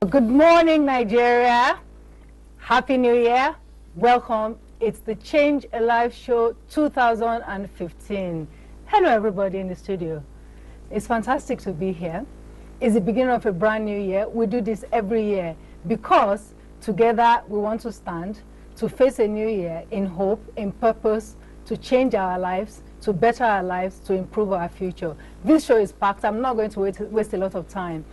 Good morning, Nigeria. Happy New Year. Welcome. It's the Change a Life Show 2015. Hello, everybody in the studio. It's fantastic to be here. It's the beginning of a brand new year. We do this every year because together we want to stand to face a new year in hope, in purpose, to change our lives, to better our lives, to improve our future. This show is packed. I'm not going to waste a lot of time.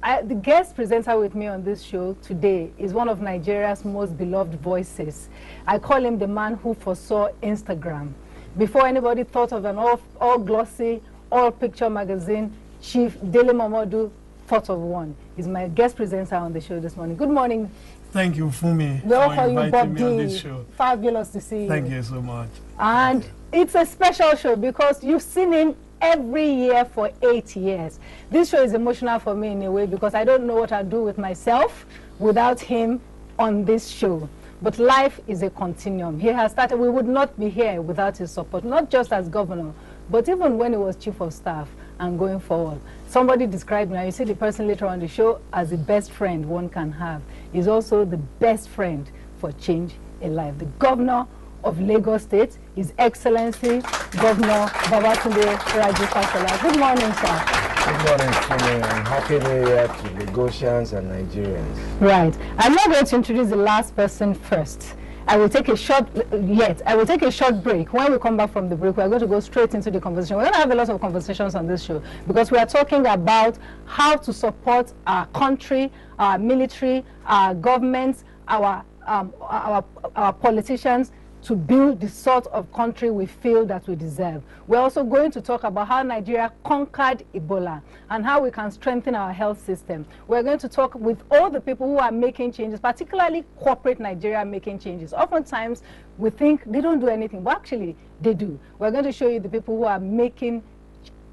The guest presenter with me on this show today is one of Nigeria's most beloved voices. I call him the man who foresaw Instagram. Before anybody thought of an all-glossy, all-picture magazine, Chief Dele Momodu thought of one. He's my guest presenter on the show this morning. Good morning. Thank you, Funmi, we all call for you Bob inviting me on this show. Fabulous to see you. Thank you so much. And it's a special show because you've seen him every year for 8 years. This show is emotional for me in a way because I don't know what I'd do with myself without him on this show. But life is a continuum. He has started, we would not be here without his support, not just as governor, but even when he was chief of staff and going forward. Somebody described me, and you see the person later on the show, as the best friend one can have. He's also the best friend for change in life. The governor of Lagos State, His Excellency Governor Babatunde Fashola. Good morning, sir. Good morning, Funmi, and happy New Year to Lagosians and Nigerians. Right. I'm not going to introduce the last person first. I will take a short break. When we come back from the break, we're going to go straight into the conversation. We're going to have a lot of conversations on this show because we are talking about how to support our country, our military, our governments, our politicians, to build the sort of country we feel that we deserve. We're also going to talk about how Nigeria conquered Ebola and how we can strengthen our health system. We're going to talk with all the people who are making changes, particularly corporate Nigeria making changes. Oftentimes, we think they don't do anything, but actually, they do. We're going to show you the people who are making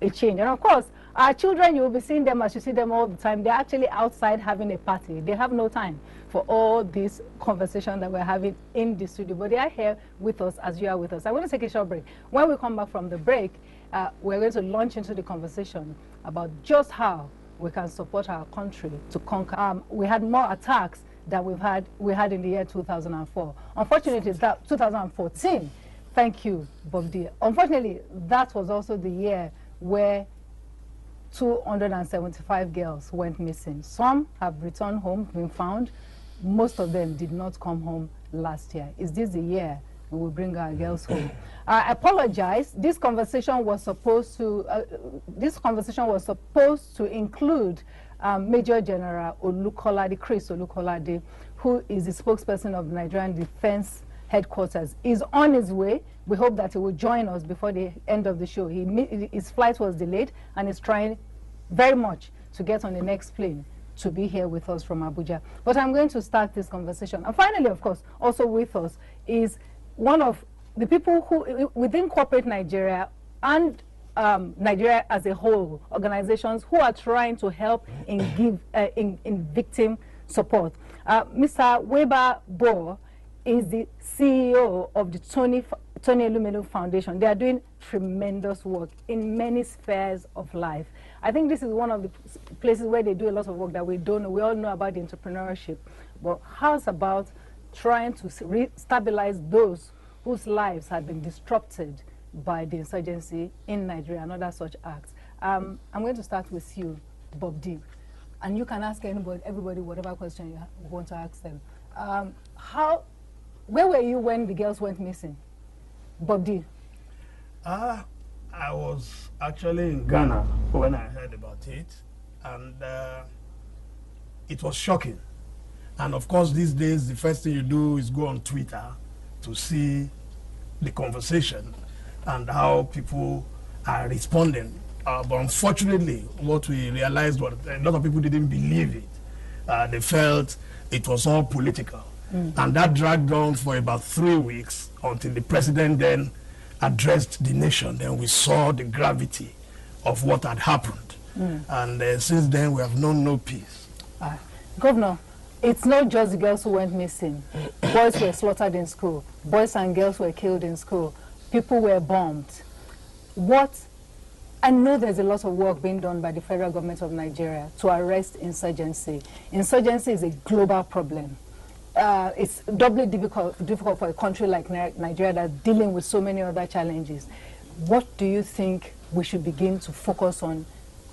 a change. And of course, our children, you will be seeing them as you see them all the time. They're actually outside having a party. They have no time for all this conversation that we're having in the studio. But they are here with us as you are with us. I'm going to take a short break. When we come back from the break, we're going to launch into the conversation about just how we can support our country to conquer. We had more attacks than we had in the year 2004. Unfortunately, it's that 2014. Thank you, Bob D. Unfortunately, that was also the year where 275 girls went missing. Some have returned home, been found. Most of them did not come home last year. Is this the year we will bring our girls home? I apologize. This conversation was supposed to include Major General Olukolade, Chris Olukolade, who is the spokesperson of the Nigerian Defense Headquarters. Is on his way. We hope that he will join us before the end of the show. His flight was delayed and is trying very much to get on the next plane to be here with us from Abuja. But I'm going to start this conversation. And finally, of course, also with us is one of the people who, within corporate Nigeria and Nigeria as a whole, organizations who are trying to help in victim support. Mr. Weber Bohr is the CEO of the Tony Elumelu Foundation. They are doing tremendous work in many spheres of life. I think this is one of the places where they do a lot of work that we don't know. We all know about the entrepreneurship, but how's about trying to stabilize those whose lives had been disrupted by the insurgency in Nigeria and other such acts? I'm going to start with you, Bob D. And you can ask everybody whatever question you want to ask them. Where were you when the girls went missing? Bob D. I was actually in Ghana when I heard about it, and it was shocking. And of course, these days, the first thing you do is go on Twitter to see the conversation and how people are responding. But unfortunately, what we realized was a lot of people didn't believe it. They felt it was all political. And that dragged on for about 3 weeks until the president then addressed the nation. Then we saw the gravity of what had happened. And since then, we have known no peace. Governor, it's not just the girls who went missing. Boys were slaughtered in school. Boys and girls were killed in school. People were bombed. What I know there's a lot of work being done by the federal government of Nigeria to arrest insurgency. Insurgency is a global problem. It's doubly difficult for a country like Nigeria that's dealing with so many other challenges. What do you think we should begin to focus on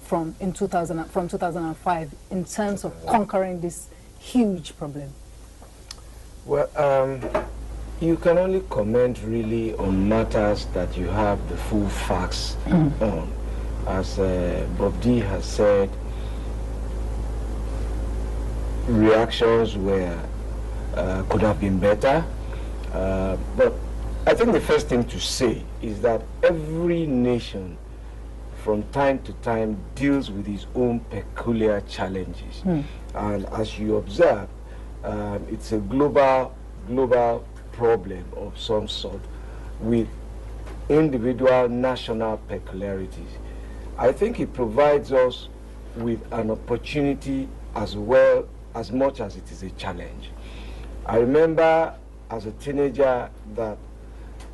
from 2005 in terms of conquering this huge problem? Well, you can only comment really on matters that you have the full facts on. As Bob D has said, reactions could have been better. But I think the first thing to say is that every nation from time to time deals with its own peculiar challenges. And as you observe, it's a global problem of some sort with individual national peculiarities. I think it provides us with an opportunity as well as much as it is a challenge. I remember as a teenager that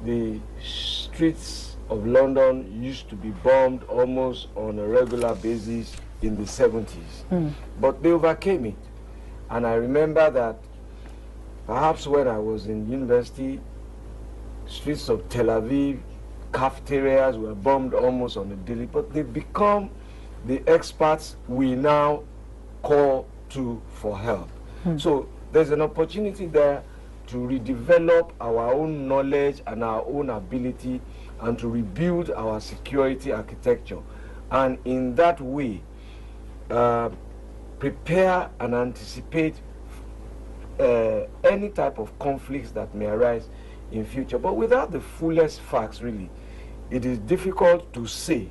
the streets of London used to be bombed almost on a regular basis in the 70s, but they overcame it. And I remember that perhaps when I was in university, streets of Tel Aviv, cafeterias were bombed almost on a daily, but they've become the experts we now call to for help. So there's an opportunity there to redevelop our own knowledge and our own ability and to rebuild our security architecture. And in that way, prepare and anticipate any type of conflicts that may arise in future. But without the fullest facts, really, it is difficult to say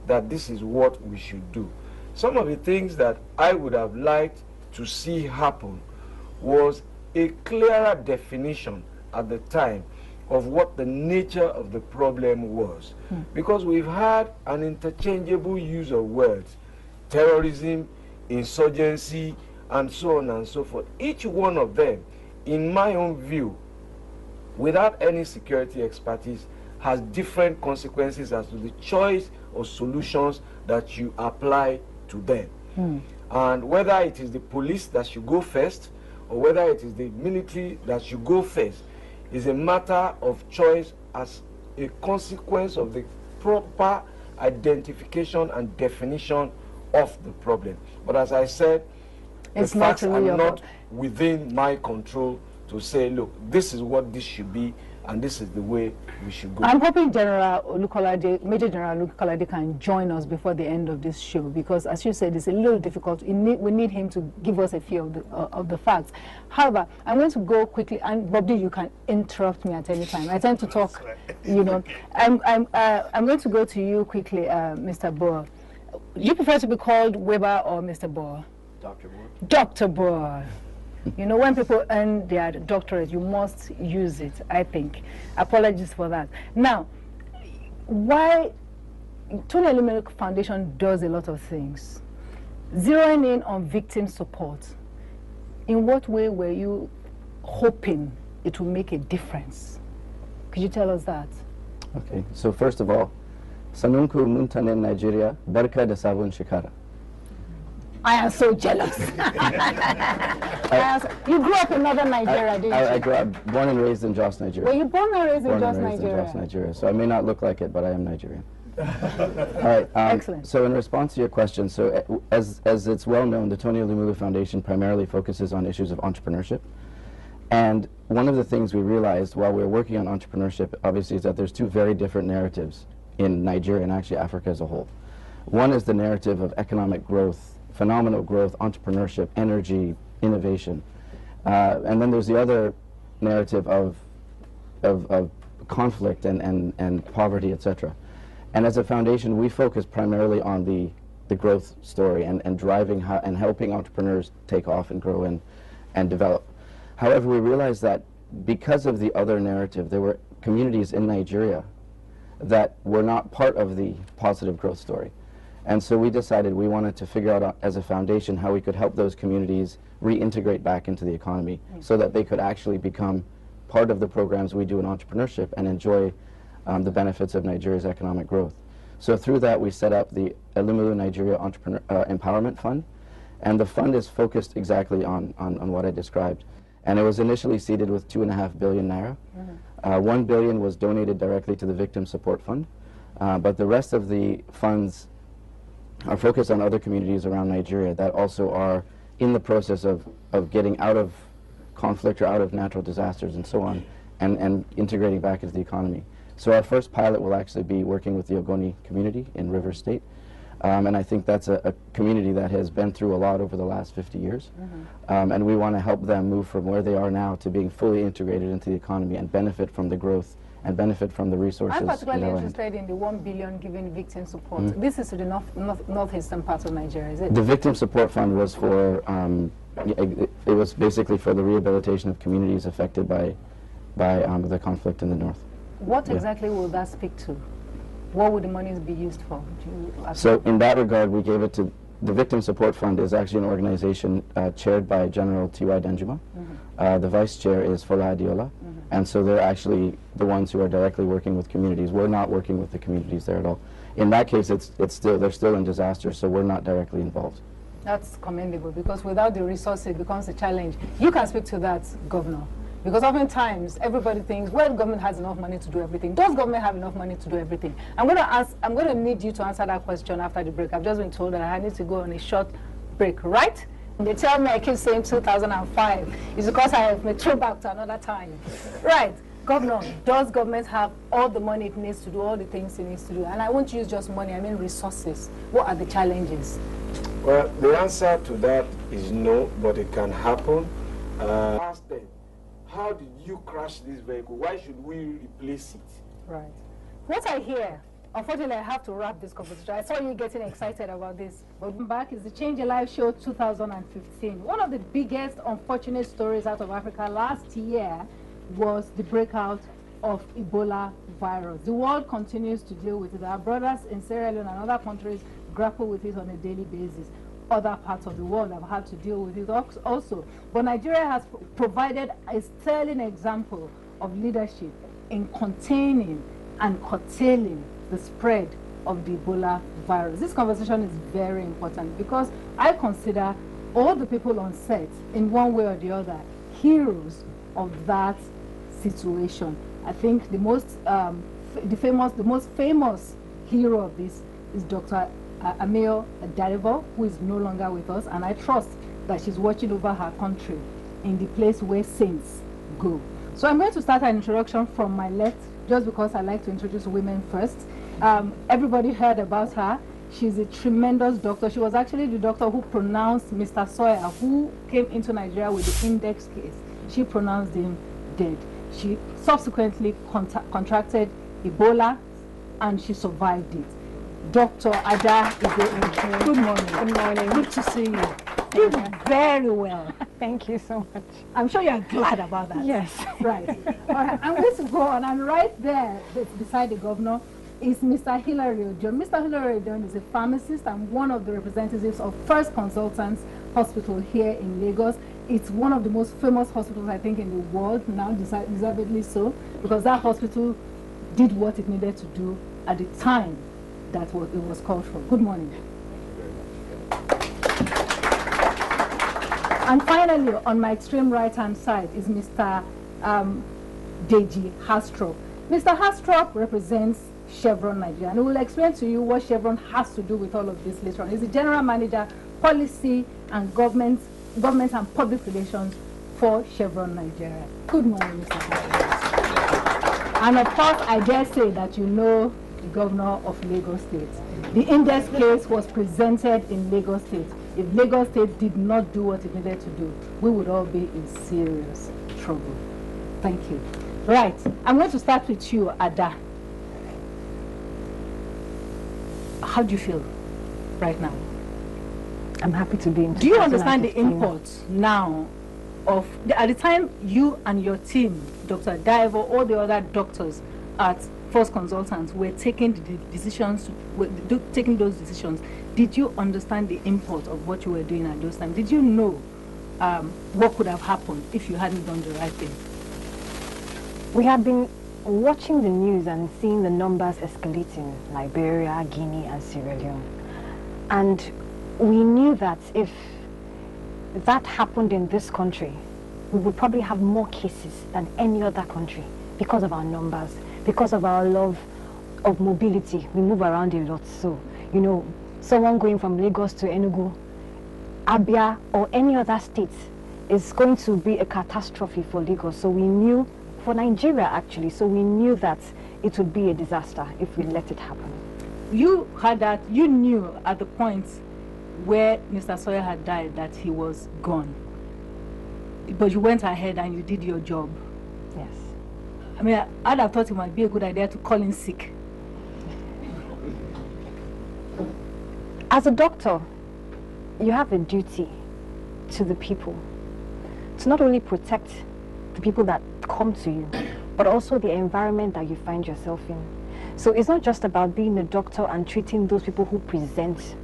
that this is what we should do. Some of the things that I would have liked to see happen was a clearer definition at the time of what the nature of the problem was. Because we've had an interchangeable use of words, terrorism, insurgency, and so on and so forth. Each one of them, in my own view, without any security expertise, has different consequences as to the choice of solutions that you apply to them. And whether it is the police that should go first, or whether it is the military that should go first, is a matter of choice as a consequence of the proper identification and definition of the problem. But as I said, the facts are not within my control to say, look, this is what this should be, and this is the way we should go. I'm hoping General Olukolade, Major General Olukolade can join us before the end of this show, because as you said, it's a little difficult. We need him to give us a few of the facts. However, I'm going to go quickly, and Bobby, you can interrupt me at any time. I tend to talk, you know. I'm going to go to you quickly, Mr. Boer. You prefer to be called Weber or Mr. Boer? Dr. Boer. Dr. Boer. You know, when people earn their doctorate, you must use it, I think. Apologies for that. Now, why Tony Elumelu Foundation does a lot of things. Zeroing in on victim support. In what way were you hoping it will make a difference? Could you tell us that? Okay, so first of all, Sanunku Muntanen Nigeria, Barka da Sabon Shekara. I am so jealous. You grew up in northern Nigeria, didn't you? I grew up, born and raised in Jos, Nigeria. Were you born and raised in Jos, Nigeria? In Jos, Nigeria. So I may not look like it, but I am Nigerian. All right. Excellent. So in response to your question, so as it's well known, the Tony Elumelu Foundation primarily focuses on issues of entrepreneurship. And one of the things we realized while we were working on entrepreneurship, obviously, is that there's two very different narratives in Nigeria and actually Africa as a whole. One is the narrative of economic growth, phenomenal growth, entrepreneurship, energy, innovation. And then there's the other narrative of conflict and poverty, etc. And as a foundation, we focus primarily on the growth story and driving and helping entrepreneurs take off and grow and develop. However, we realized that because of the other narrative, there were communities in Nigeria that were not part of the positive growth story. And so we decided we wanted to figure out as a foundation how we could help those communities reintegrate back into the economy so that they could actually become part of the programs we do in entrepreneurship and enjoy the benefits of Nigeria's economic growth. So through that, we set up the Elumelu Nigeria Entrepreneur Empowerment Fund, and the fund is focused exactly on what I described. And it was initially seeded with 2.5 billion naira. 1 billion was donated directly to the Victim Support Fund, but the rest of the funds are focused on other communities around Nigeria that also are in the process of getting out of conflict or out of natural disasters and so on, and integrating back into the economy. So our first pilot will actually be working with the Ogoni community in River State. And I think that's a community that has been through a lot over the last 50 years. And we want to help them move from where they are now to being fully integrated into the economy and benefit from the growth and benefit from the resources. I'm particularly interested in the 1 billion given victim support. This is to the northeastern part of Nigeria, is it? The Victim Support Fund was for, it was basically for the rehabilitation of communities affected by the conflict in the north. What exactly will that speak to? What would the monies be used for? So in that regard, we gave it to, the Victim Support Fund is actually an organization chaired by General T.Y. Danjuma. The vice chair is Fola Adiola. And so they're actually the ones who are directly working with communities. We're not working with the communities there at all. In that case, they're still in disaster, so we're not directly involved. That's commendable, because without the resources, it becomes a challenge. You can speak to that, Governor. Because oftentimes everybody thinks, well, the government has enough money to do everything. Does government have enough money to do everything? I'm going to need you to answer that question after the break. I've just been told that I need to go on a short break, right? And they tell me I keep saying 2005. It's because I have been thrown back to another time. Right. Governor, does government have all the money it needs to do, all the things it needs to do? And I won't use just money, I mean resources. What are the challenges? Well, the answer to that is no, but it can happen. Ask them, how did you crash this vehicle? Why should we replace it? Right. What I hear, unfortunately, I have to wrap this conversation. I saw you getting excited about this. But back is the Change Your Life Show 2015. One of the biggest unfortunate stories out of Africa last year was the breakout of Ebola virus. The world continues to deal with it. Our brothers in Sierra Leone and other countries grapple with it on a daily basis. Other parts of the world have had to deal with it also. But Nigeria has provided a sterling example of leadership in containing and curtailing the spread of the Ebola virus. This conversation is very important because I consider all the people on set, in one way or the other, heroes of that situation. I think the most famous hero of this is Dr. Amio Darivo, who is no longer with us, and I trust that she's watching over her country in the place where saints go. So I'm going to start an introduction from my left, just because I like to introduce women first. Everybody heard about her. She's a tremendous doctor. She was actually the doctor who pronounced Mr. Sawyer, who came into Nigeria with the index case. She pronounced him dead. She subsequently contracted Ebola, and she survived it. Dr. Ada is good morning. Good morning. Good to see you. You did very well. Thank you so much. I'm sure you're glad about that. Yes. Right. All right. I'm going to go on, and right there, beside the governor, is Mr. Hilary Ojon. Mr. Hilary Ojon is a pharmacist and one of the representatives of First Consultants Hospital here in Lagos. It's one of the most famous hospitals, I think, in the world, now deservedly so, because that hospital did what it needed to do at the time that it was called for. Good morning. And finally, on my extreme right-hand side is Mr. Deji Hastrop. Mr. Hastrop represents Chevron Nigeria, and he will explain to you what Chevron has to do with all of this later on. He's the General Manager, Policy and Government and Public Relations for Chevron Nigeria. Good morning, Mr. Hastrop. And of course, I dare say that you know the Governor of Lagos State. The index case was presented in Lagos State. If Lagos State did not do what it needed to do, we would all be in serious trouble. Thank you. Right, I'm going to start with you, Ada. How do you feel right now? I'm happy to be in. Do you understand the import now of, at the time you and your team, Dr. Daivo, all the other doctors at First Consultants were taking the decisions, taking those decisions, did you understand the import of what you were doing at those times? Did you know what could have happened if you hadn't done the right thing? We had been watching the news and seeing the numbers escalating, Liberia, Guinea, and Sierra Leone. And we knew that if that happened in this country, we would probably have more cases than any other country because of our numbers, because of our love of mobility. We move around a lot. So, you know, someone going from Lagos to Enugu, Abia, or any other state is going to be a catastrophe for Lagos. So we knew, for Nigeria actually, so we knew that it would be a disaster if we let it happen. You had that, you knew at the point where Mr. Sawyer had died that he was gone. But you went ahead and you did your job. Yes. I mean, I'd have thought it might be a good idea to call in sick. As a doctor, you have a duty to the people to not only protect the people that come to you, but also the environment that you find yourself in. So it's not just about being a doctor and treating those people who present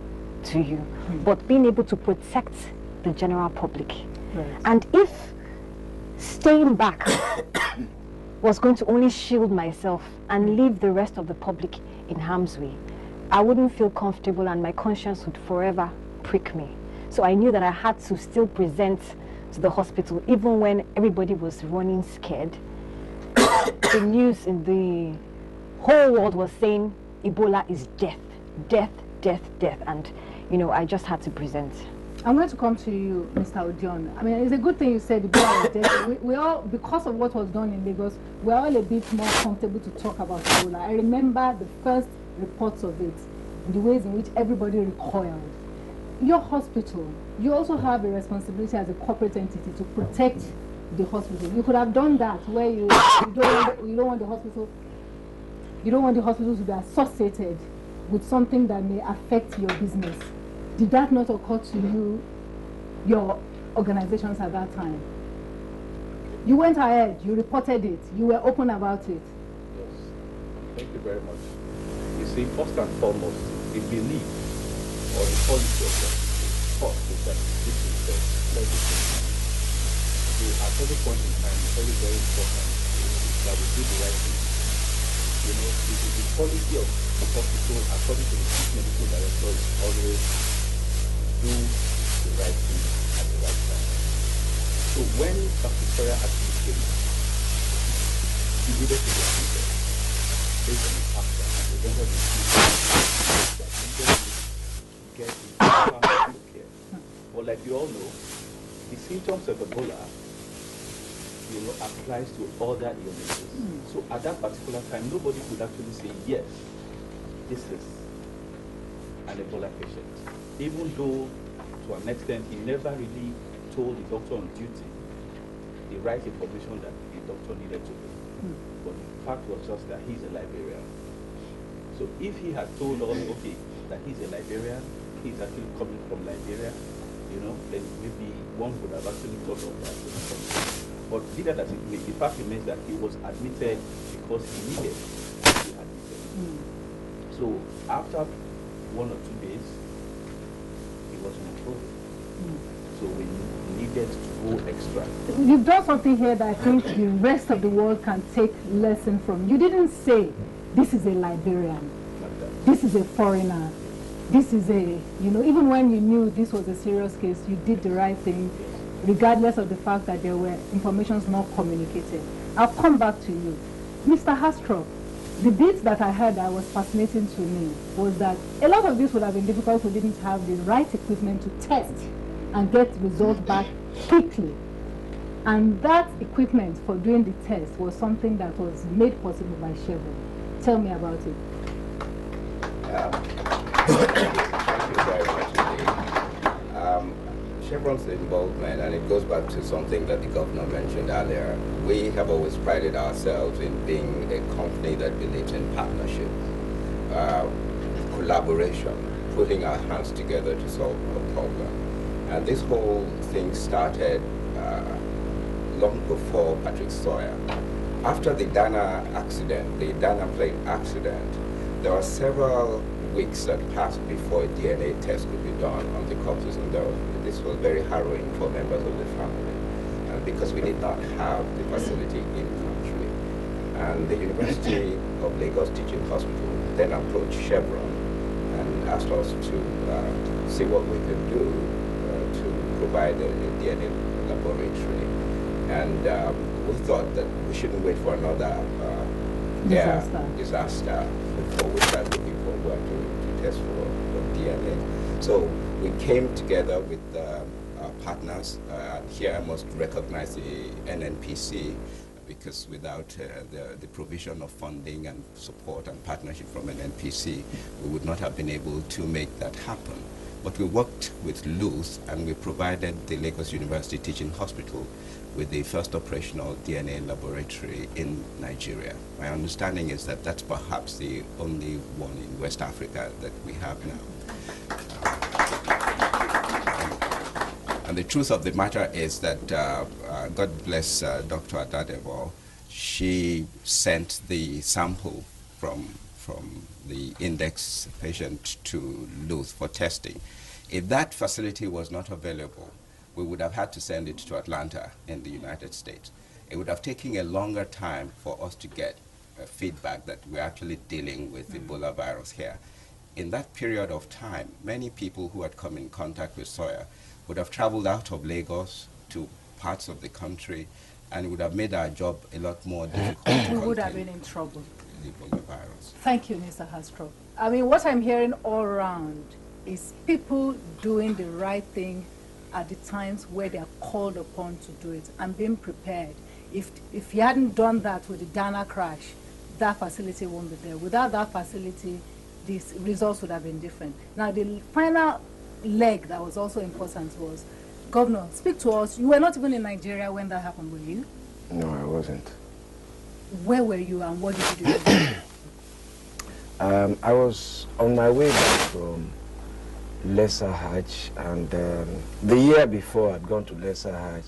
to you, but being able to protect the general public. Right. And if staying back was going to only shield myself and leave the rest of the public in harm's way, I wouldn't feel comfortable and my conscience would forever prick me. So I knew that I had to still present to the hospital even when everybody was running scared. The news in the whole world was saying Ebola is death, death, death, death, and you know, I just had to present. I'm going to come to you, Mr. Odion. I mean, it's a good thing you said Ebola is death. We all, because of what was done in Lagos, we're all a bit more comfortable to talk about Ebola. I remember the first reports of it, the ways in which everybody recoiled. Your hospital, you also have a responsibility as a corporate entity to protect the hospital. You could have done that where you don't want the hospital to be associated with something that may affect your business. Did that not occur to you, your organizations at that time? You went ahead, you reported it, you were open about it. Yes, thank you very much. You see, first and foremost, the belief or the policy of the thought is that this is the legislation. So at every point in time, it's very, very important that we do the right thing. You know, the policy of the hospital, according to the chief medical director, is always do the right thing at the right time. So when Dr. Sawyer actually came, he needed to get treated based on his action and the vendor that needed to get proper medical care. But like you all know, the symptoms of Ebola, you know, applies to other illnesses. So at that particular time, nobody could actually say, yes, this is an Ebola patient. Even though, to an extent, he never really told the doctor on duty the right information that the doctor needed to do. But the fact was just that he's a Liberian. So if he had told us, okay, that he's a Liberian, he's actually coming from Liberia, you know, then maybe one would have actually thought of that. But be that as it may, the fact remains that he was admitted because he needed to be admitted. So after 1 or 2 days, he was improving. So we needed to go extra. You've done something here that I think the rest of the world can take lesson from. You didn't say, this is a Liberian, Like that. this is a foreigner, this is a, you know, even when you knew this was a serious case, you did the right thing, regardless of the fact that there were informations not communicated. I'll come back to you. Mr. Hastrop, the bit that I heard that was fascinating to me was that a lot of this would have been difficult if we didn't have the right equipment to test and get results back quickly. And that equipment for doing the test was something that was made possible by Chevron. Tell me about it. Thank you very much indeed. Chevron's involvement, and it goes back to something that the governor mentioned earlier, we have always prided ourselves in being a company that believes in partnership, collaboration, putting our hands together to solve a problem. And this whole thing started long before Patrick Sawyer. After the Dana accident, the Dana plane accident, there were several weeks that passed before a DNA test could be done on the corpses, and this was very harrowing for members of the family, because we did not have the facility in country. And the University of Lagos Teaching Hospital then approached Chevron and asked us to see what we could do to provide a DNA laboratory. And we thought that we shouldn't wait for another disaster before we start looking forward to test for DNA. So we came together with our partners. Here I must recognize the NNPC, because without the provision of funding and support and partnership from NNPC, we would not have been able to make that happen. But we worked with Luth, and we provided the Lagos University Teaching Hospital with the first operational DNA laboratory in Nigeria. My understanding is that that's perhaps the only one in West Africa that we have now. And the truth of the matter is that, God bless Dr. Adadebo, she sent the sample from the index patient to Luth for testing. If that facility was not available, we would have had to send it to Atlanta in the United States. It would have taken a longer time for us to get feedback that we're actually dealing with Ebola virus here. In that period of time, many people who had come in contact with Sawyer would have traveled out of Lagos to parts of the country, and it would have made our job a lot more difficult. We would have been in trouble. The Ebola virus. Thank you, Mr. Hastrop. I mean, what I'm hearing all around is people doing the right thing at the times where they are called upon to do it and being prepared. If you hadn't done that with the Dana crash, that facility won't be there. Without that facility, these results would have been different. Now, the final leg that was also important was, Governor, speak to us. You were not even in Nigeria when that happened, were you? No, I wasn't. Where were you and what did you do? I was on my way back from Lesser Hajj, and the year before I'd gone to Lesser Hajj,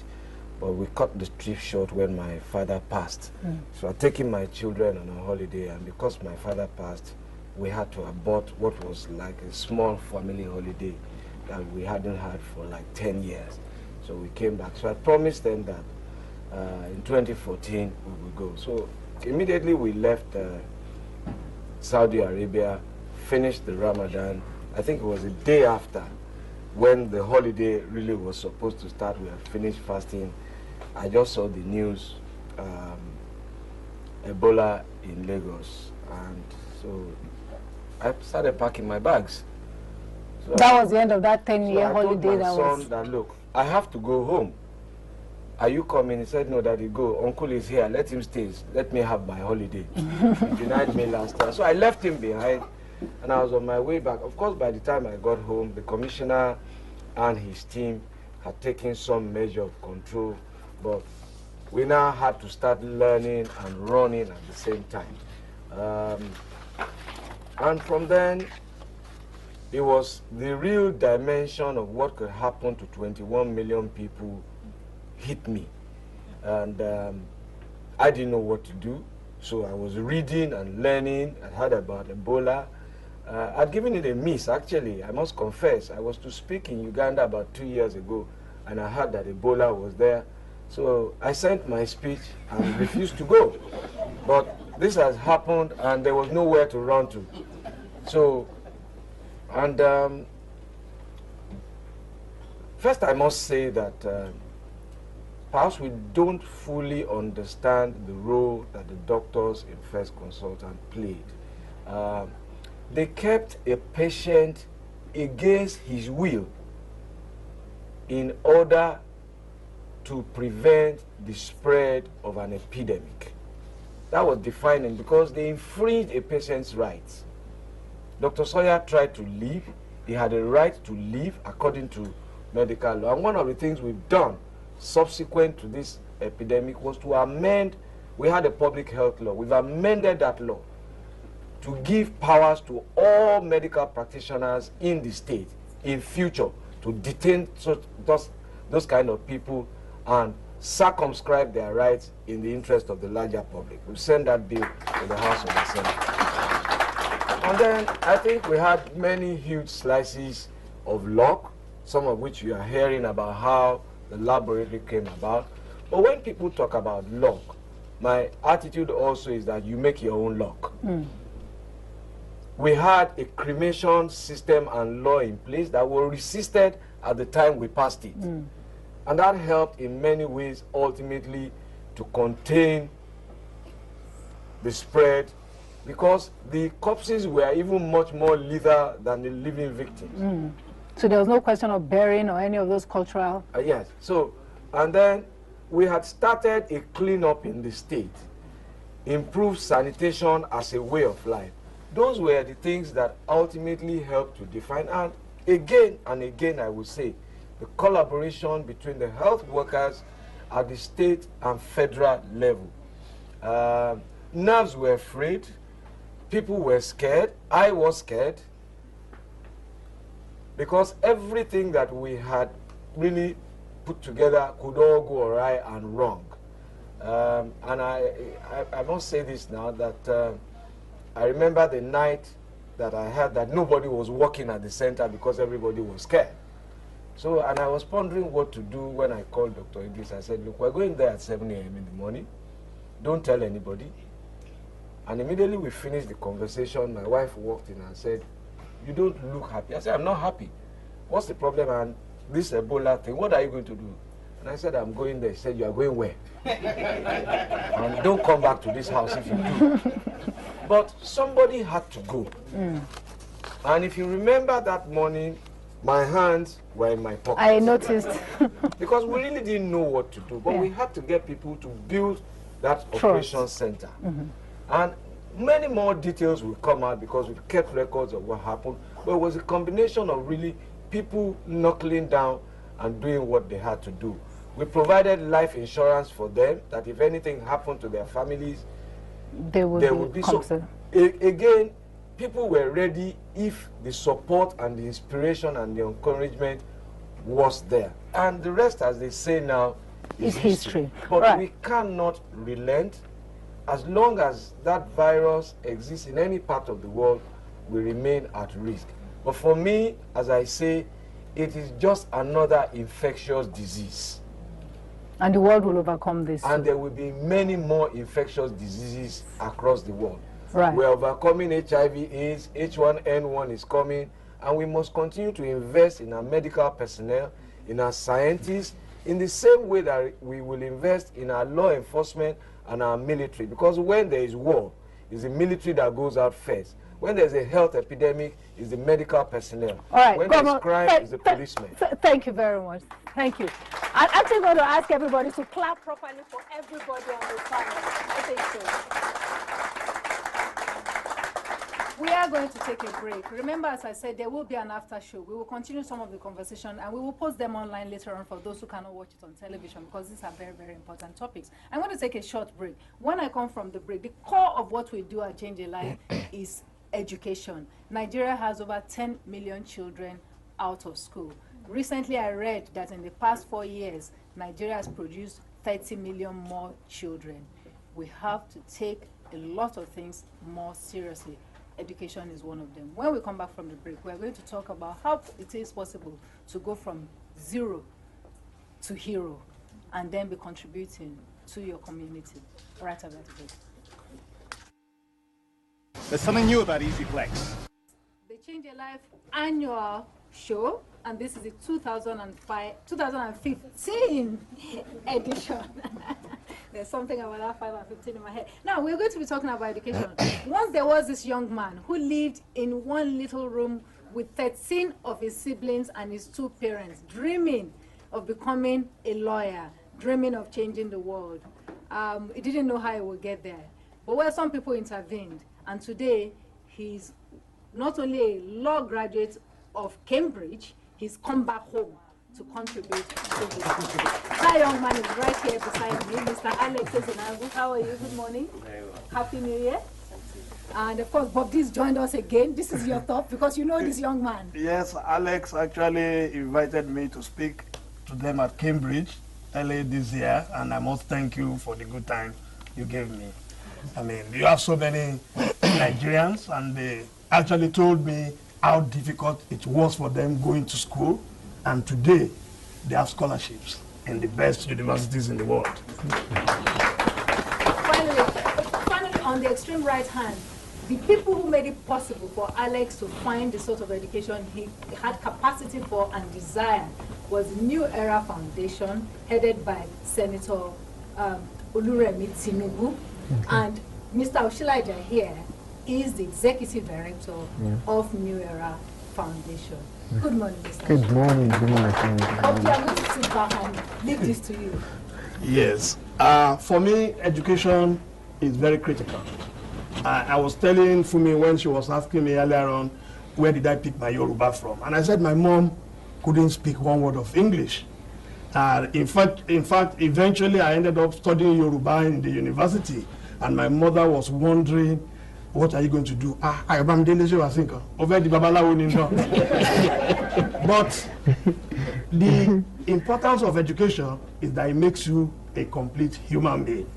but we cut the trip short when my father passed. So I'd taken my children on a holiday, and because my father passed, we had to abort what was like a small family holiday that we hadn't had for like 10 years. So we came back. So I promised them that in 2014 we would go. So immediately we left Saudi Arabia, finished the Ramadan. I think it was a day after when the holiday really was supposed to start. We had finished fasting. I just saw the news, Ebola in Lagos, and so I started packing my bags. So That was the end of that 10-year so holiday. I told my son that, look, I have to go home. Are you coming? He said, no, Daddy, go. Uncle is here. Let him stay. Let me have my holiday. He denied me last time. So I left him behind, and I was on my way back. Of course, by the time I got home, the commissioner and his team had taken some measure of control, but we now had to start learning and running at the same time. And from then, it was the real dimension of what could happen to 21 million people hit me. And I didn't know what to do, so I was reading and learning. I heard about Ebola. I'd given it a miss, actually, I must confess. I was to speak in Uganda about 2 years ago, and I heard that Ebola was there. So I sent my speech and refused to go. But this has happened, and there was nowhere to run to. So, and first I must say that perhaps we don't fully understand the role that the doctors in First Consultant played. They kept a patient against his will in order to prevent the spread of an epidemic. That was defining, because they infringed a patient's rights. Dr. Sawyer tried to leave. He had a right to leave according to medical law. And one of the things we've done subsequent to this epidemic was to amend, we had a public health law, we've amended that law to give powers to all medical practitioners in the state in future to detain those kind of people and circumscribe their rights in the interest of the larger public. We've sent that bill to the House of the Senate. And then I think we had many huge slices of luck, some of which you are hearing about how the laboratory came about. But when people talk about luck, my attitude also is that you make your own luck. We had a cremation system and law in place that were resisted at the time we passed it. And that helped in many ways ultimately to contain the spread, because the corpses were even much more lethal than the living victims. So there was no question of burying or any of those cultural... Yes. So, and then we had started a cleanup in the state, improved sanitation as a way of life. Those were the things that ultimately helped to define. And again, I would say, the collaboration between the health workers at the state and federal level. Nerves were frayed, people were scared, I was scared, because everything that we had really put together could all go awry and wrong. And I must say this now, that I remember the night that I heard that nobody was working at the center because everybody was scared. So, and I was pondering what to do when I called Dr. Idris. I said, look, we're going there at 7 a.m. in the morning. Don't tell anybody. And immediately we finished the conversation, my wife walked in and said, you don't look happy. I said, I'm not happy. What's the problem? And this Ebola thing, what are you going to do? And I said, I'm going there. She said, you are going where? And don't come back to this house if you do. But somebody had to go. And if you remember that morning, my hands were in my pocket. I noticed. Because we really didn't know what to do. But we had to get people to build that operation center. And many more details will come out because we've kept records of what happened. But it was a combination of really people knuckling down and doing what they had to do. We provided life insurance for them, that if anything happened to their families, they would be so. Again, people were ready if the support and the inspiration and the encouragement was there. And the rest, as they say now, is history. But we cannot relent. As long as that virus exists in any part of the world, we remain at risk. But for me, as I say, it is just another infectious disease. And the world will overcome this. And there will be many more infectious diseases across the world. We're overcoming HIV, AIDS, H1N1 is coming, and we must continue to invest in our medical personnel, in our scientists, in the same way that we will invest in our law enforcement and our military. Because when there is war, it's the military that goes out first. When there's a health epidemic, it's the medical personnel. All right, when there's crime, it's the policemen. Thank you very much. Thank you. I'm actually going to ask everybody to clap properly for everybody on the panel. I think so. We are going to take a break. Remember, as I said, there will be an after show. We will continue some of the conversation and we will post them online later on for those who cannot watch it on television, because these are very, very important topics. I'm going to take a short break. When I come from the break, the core of what we do at Change a Life is education. Nigeria has over 10 million children out of school. Recently, I read that in the past 4 years, Nigeria has produced 30 million more children. We have to take a lot of things more seriously. Education is one of them. When we come back from the break, we're going to talk about how it is possible to go from zero to hero and then be contributing to your community. Right after that break. There's something new about EasyFlex. The Change Your Life annual show, and this is the 2015 edition. There's something about that 5 and 15 in my head. Now, we're going to be talking about education. Once there was this young man who lived in one little room with 13 of his siblings and his 2 parents, dreaming of becoming a lawyer, dreaming of changing the world. He didn't know how he would get there. But well, some people intervened. And today, he's not only a law graduate of Cambridge, he's come back home to contribute to this. That young man is right here beside me, Mr. Alex Ezenagu. How are you? Good morning. Very well. Happy New Year. And of course, Bob D's joined us again. This is your thought, because you know this young man. Yes, Alex actually invited me to speak to them at Cambridge early this year, and I must thank you for the good time you gave me. I mean, you have so many Nigerians, and they actually told me how difficult it was for them going to school, and today they have scholarships in the best universities in the world. For on the extreme right hand, the people who made it possible for Alex to find the sort of education he had capacity for and desire was the New Era Foundation, headed by Senator Oluremi Tinubu. And Mr. Oshilaja here is the executive director of New Era Foundation. Good morning, Mr. Good morning. Good morning. Okay, I'm going to sit back and leave this to you. Yes. For me, education is very critical. I was telling Funmi when she was asking me earlier on, where did I pick my Yoruba from? And I said my mom couldn't speak one word of English. In fact, eventually I ended up studying Yoruba in the university, and my mother was wondering, what are you going to do? I am Dele, I think. But the importance of education is that it makes you a complete human being.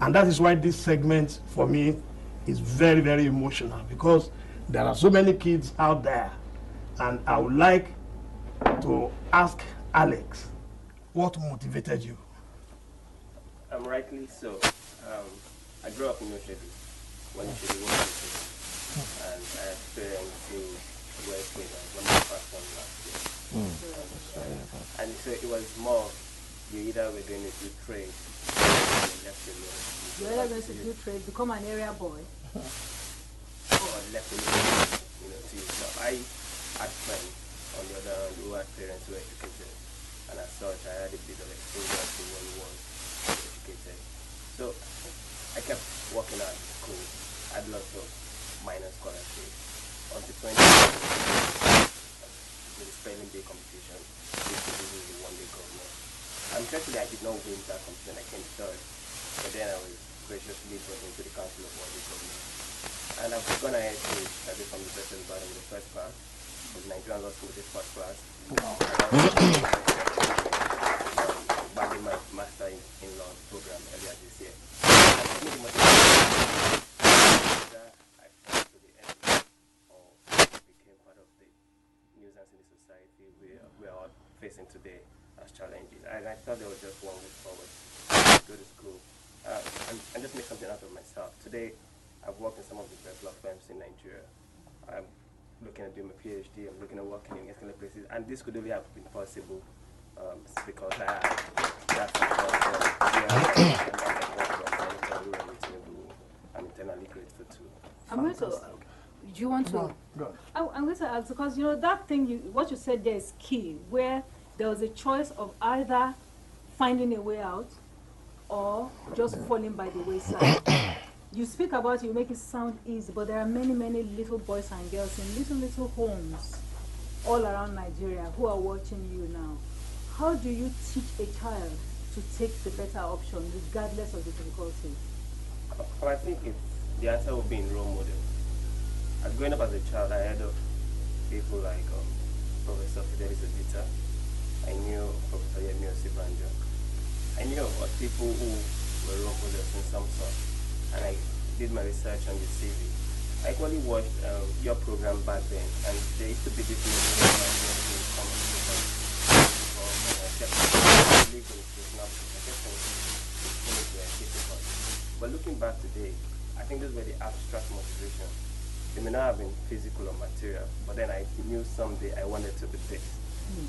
And that is why this segment, for me, is very, very emotional, because there are so many kids out there. And I would like to ask Alex, what motivated you? Rightly so. I grew up in Oshedi, when Oshedi was and I experienced things where it was my first one last year. And so it was more, you either were going to do trade, you're either going to do trade, become an area boy, or left the to yourself. I had friends on the other hand who had parents who were educated, and as such I had a bit of exposure to one who was educated. So I kept working at school, I had lots of minor scholarships until 20 with the spelling bee competition, which was the one-day governor. Unfortunately, I did not win that competition. I came third, but then I was graciously brought into the Council of One-Day Government. And I've gone ahead to study from the best and bottom in the first class, with Nigerian Law School with the first class. Back in my Master in Law program earlier this year. I fell to the end, or became part of the nuisance in the society we are all facing today as challenges. And I thought there was just one way forward. Go to school and just make something out of myself. Today, I've worked in some of the best law firms in Nigeria. I'm looking at doing my PhD. I'm looking at working in excellent places, and this could only have been possible because I have that I'm internally grateful to. I'm going to. Do you want to? No, go on. I'm going to ask because that thing what you said there is key, where there was a choice of either finding a way out or just falling by the wayside. You speak about it, you make it sound easy, but there are many, many little boys and girls in little homes all around Nigeria who are watching you now. How do you teach a child to take the better option regardless of the difficulty? Well, I think the answer would be in role model. As growing up as a child, I heard of people like Professor Fidelis Odita. I knew Professor Yemi Osibanjo. I knew of people who were role models in some sort, and I did my research on the CV. I actually watched your program back then, and there used to be this but looking back today, I think those were the abstract motivation. They may not have been physical or material, but then I knew someday I wanted to be this.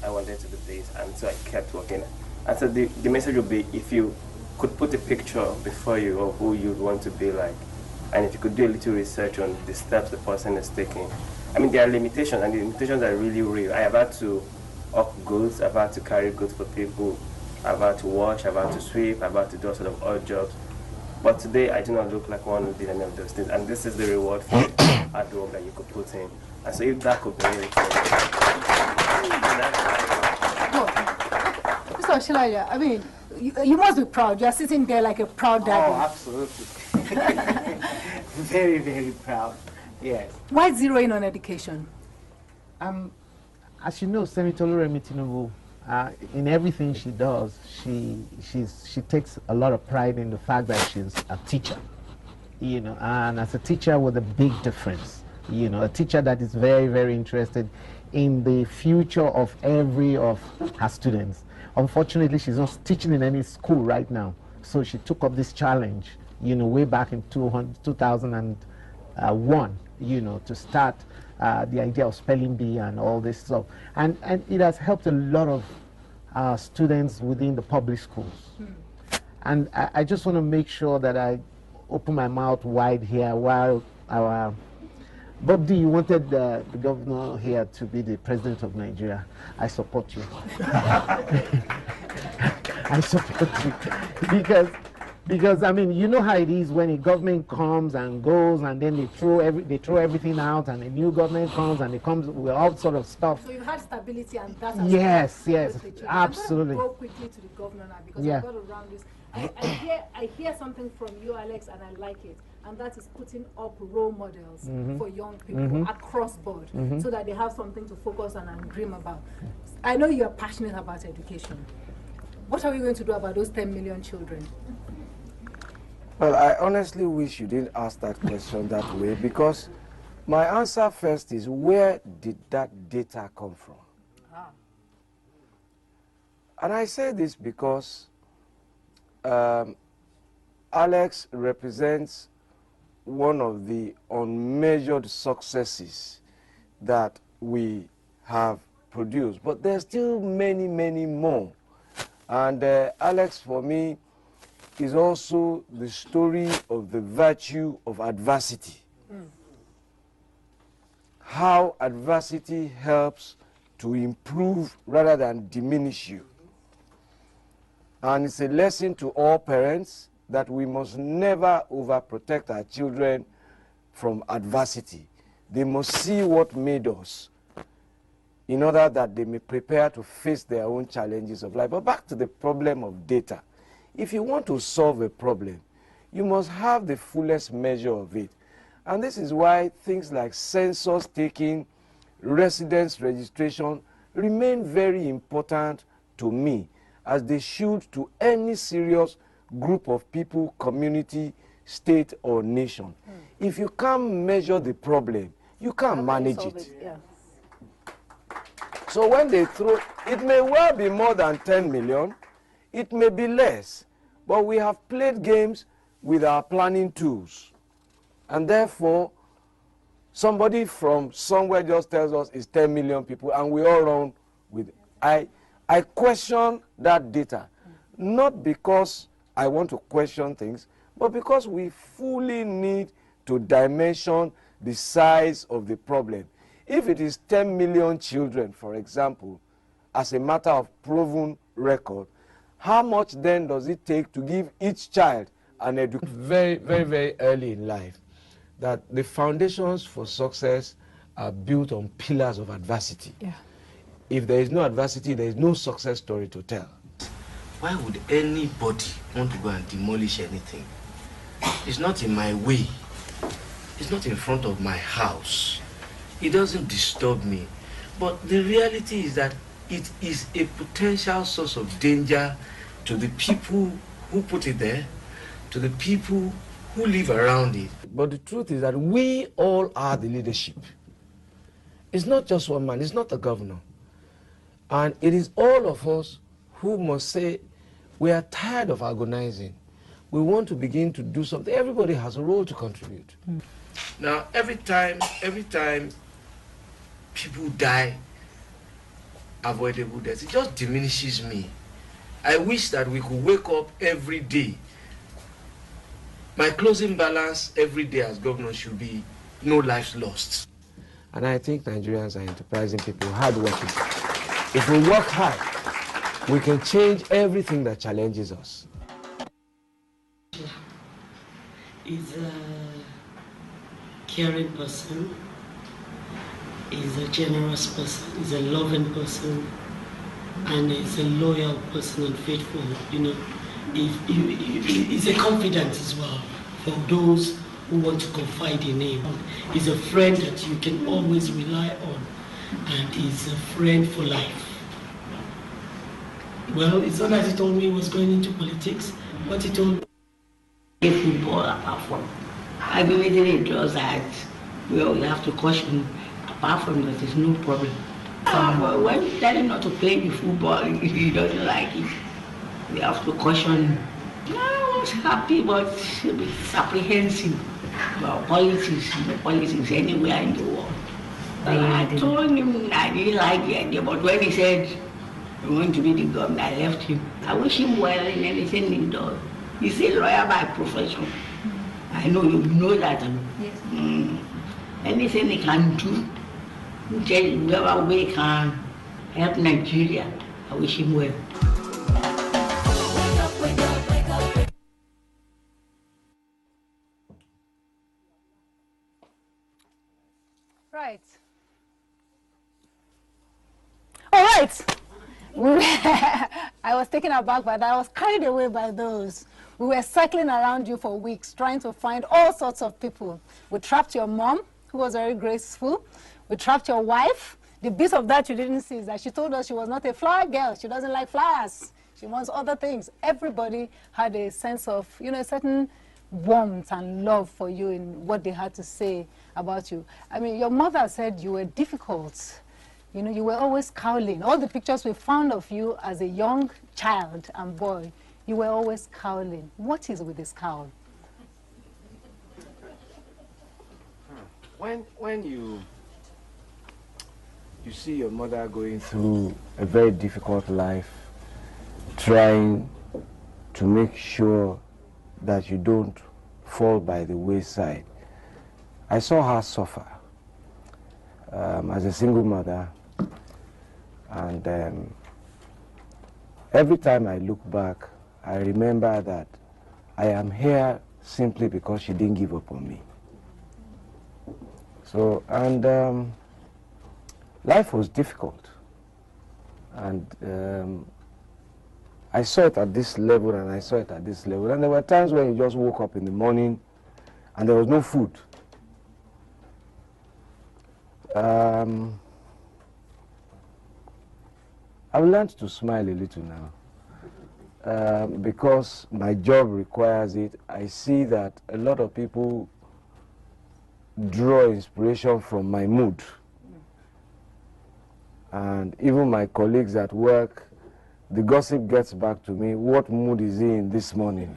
I wanted to be this, and so I kept working. And so the message would be, if you could put a picture before you of who you'd want to be like, and if you could do a little research on the steps the person is taking. I mean, there are limitations, and the limitations are really real. I have had to up goods, I've had to carry goods for people, I've had to wash, I've had to sweep, I've had to do sort of odd jobs. But today, I do not look like one who did any of those things, and this is the reward for hard work that you could put in. And so if that could be really Mr. Oshilaja, I mean, you must be proud. You're sitting there like a proud daddy. Oh, absolutely. Very, very proud. Yes. Why zero in on education? As you know, Senator Oluremi Tinubu, in everything she does, she takes a lot of pride in the fact that she's a teacher, and as a teacher with a big difference, a teacher that is very, very interested in the future of every of her students. Unfortunately, she's not teaching in any school right now, so she took up this challenge, you know, way back in 2001, you know, to start the idea of spelling bee and all this stuff. And it has helped a lot of students within the public schools. And I just want to make sure that I open my mouth wide here while our Bob D, you wanted the governor here to be the president of Nigeria. I support you. I support you because I mean, you know how it is when a government comes and goes, and then they throw everything out, and a new government comes and it comes with all sort of stuff. So you've had stability, and that has yes, absolutely. I'm going to go quickly to the governor now because I've got to round this. I hear something from you, Alex, and I like it, and that is putting up role models for young people across board, so that they have something to focus on and dream about. I know you are passionate about education. What are we going to do about those 10 million children? Well, I honestly wish you didn't ask that question that way, because my answer first is, where did that data come from? And I say this because Alex represents one of the unmeasured successes that we have produced, but there's still many, many more. And Alex, for me, is also the story of the virtue of adversity. How adversity helps to improve rather than diminish you. And it's a lesson to all parents that we must never overprotect our children from adversity. They must see what made us, in order that they may prepare to face their own challenges of life. But back to the problem of data. If you want to solve a problem, you must have the fullest measure of it. And this is why things like census taking, residence registration remain very important to me, as they should to any serious group of people, community, state, or nation. If you can't measure the problem, you can't manage it. So when they throw, it may well be more than 10 million, it may be less, but we have played games with our planning tools. And therefore, somebody from somewhere just tells us it's 10 million people, and we all run with it. I question that data, not because I want to question things, but because we fully need to dimension the size of the problem. If it is 10 million children, for example, as a matter of proven record, how much then does it take to give each child an education? Very, very, very early in life, that the foundations for success are built on pillars of adversity. If there is no adversity, there is no success story to tell. Why would anybody want to go and demolish anything? It's not in my way. It's not in front of my house. It doesn't disturb me. But the reality is that it is a potential source of danger to the people who put it there, to the people who live around it. But the truth is that we all are the leadership. It's not just one man, it's not the governor. And it is all of us who must say, we are tired of agonizing. We want to begin to do something. Everybody has a role to contribute. Now, every time people die avoidable deaths, it just diminishes me. I wish that we could wake up every day. My closing balance every day as governor should be no lives lost. And I think Nigerians are enterprising people, hardworking. If we work hard, we can change everything that challenges us. He's a caring person, he's a generous person, he's a loving person, and he's a loyal person and faithful. You know, he's a confidant as well for those who want to confide in him. He's a friend that you can always rely on, and he's a friend for life. Well, it's not that he told me he was going into politics, but he told me football apart from. I believe it does that. Well, you have to caution. Apart from that, there's no problem. But when you tell him not to play the football, he doesn't like it. We have to caution him. No, was happy, but a bit apprehensive about politics, politics anywhere in the world. But I told him I didn't like the idea, but when he said he wanted to be the governor, I left him. I wish him well in anything he does. He's a lawyer by profession. I know you know that. Yes. Anything he can do, whatever way can help Nigeria, I wish him well. Right. All right. I was taken aback by that. I was carried away by those. We were cycling around you for weeks, trying to find all sorts of people. We trapped your mom, who was very graceful. We trapped your wife. The bit of that you didn't see is that she told us she was not a flower girl. She doesn't like flowers. She wants other things. Everybody had a sense of, you know, a certain warmth and love for you in what they had to say about you. I mean, your mother said you were difficult. You know, you were always cowling. All the pictures we found of you as a young child and boy, you were always cowling. What is with this cowl? When you see your mother going through a very difficult life, trying to make sure that you don't fall by the wayside. I saw her suffer as a single mother, and every time I look back, I remember that I am here simply because she didn't give up on me. So, and life was difficult, and I saw it at this level and I saw it at this level, and there were times when you just woke up in the morning and there was no food. I've learned to smile a little now because my job requires it. I see that a lot of people draw inspiration from my mood, and even my colleagues at work, the gossip gets back to me, what mood is he in this morning?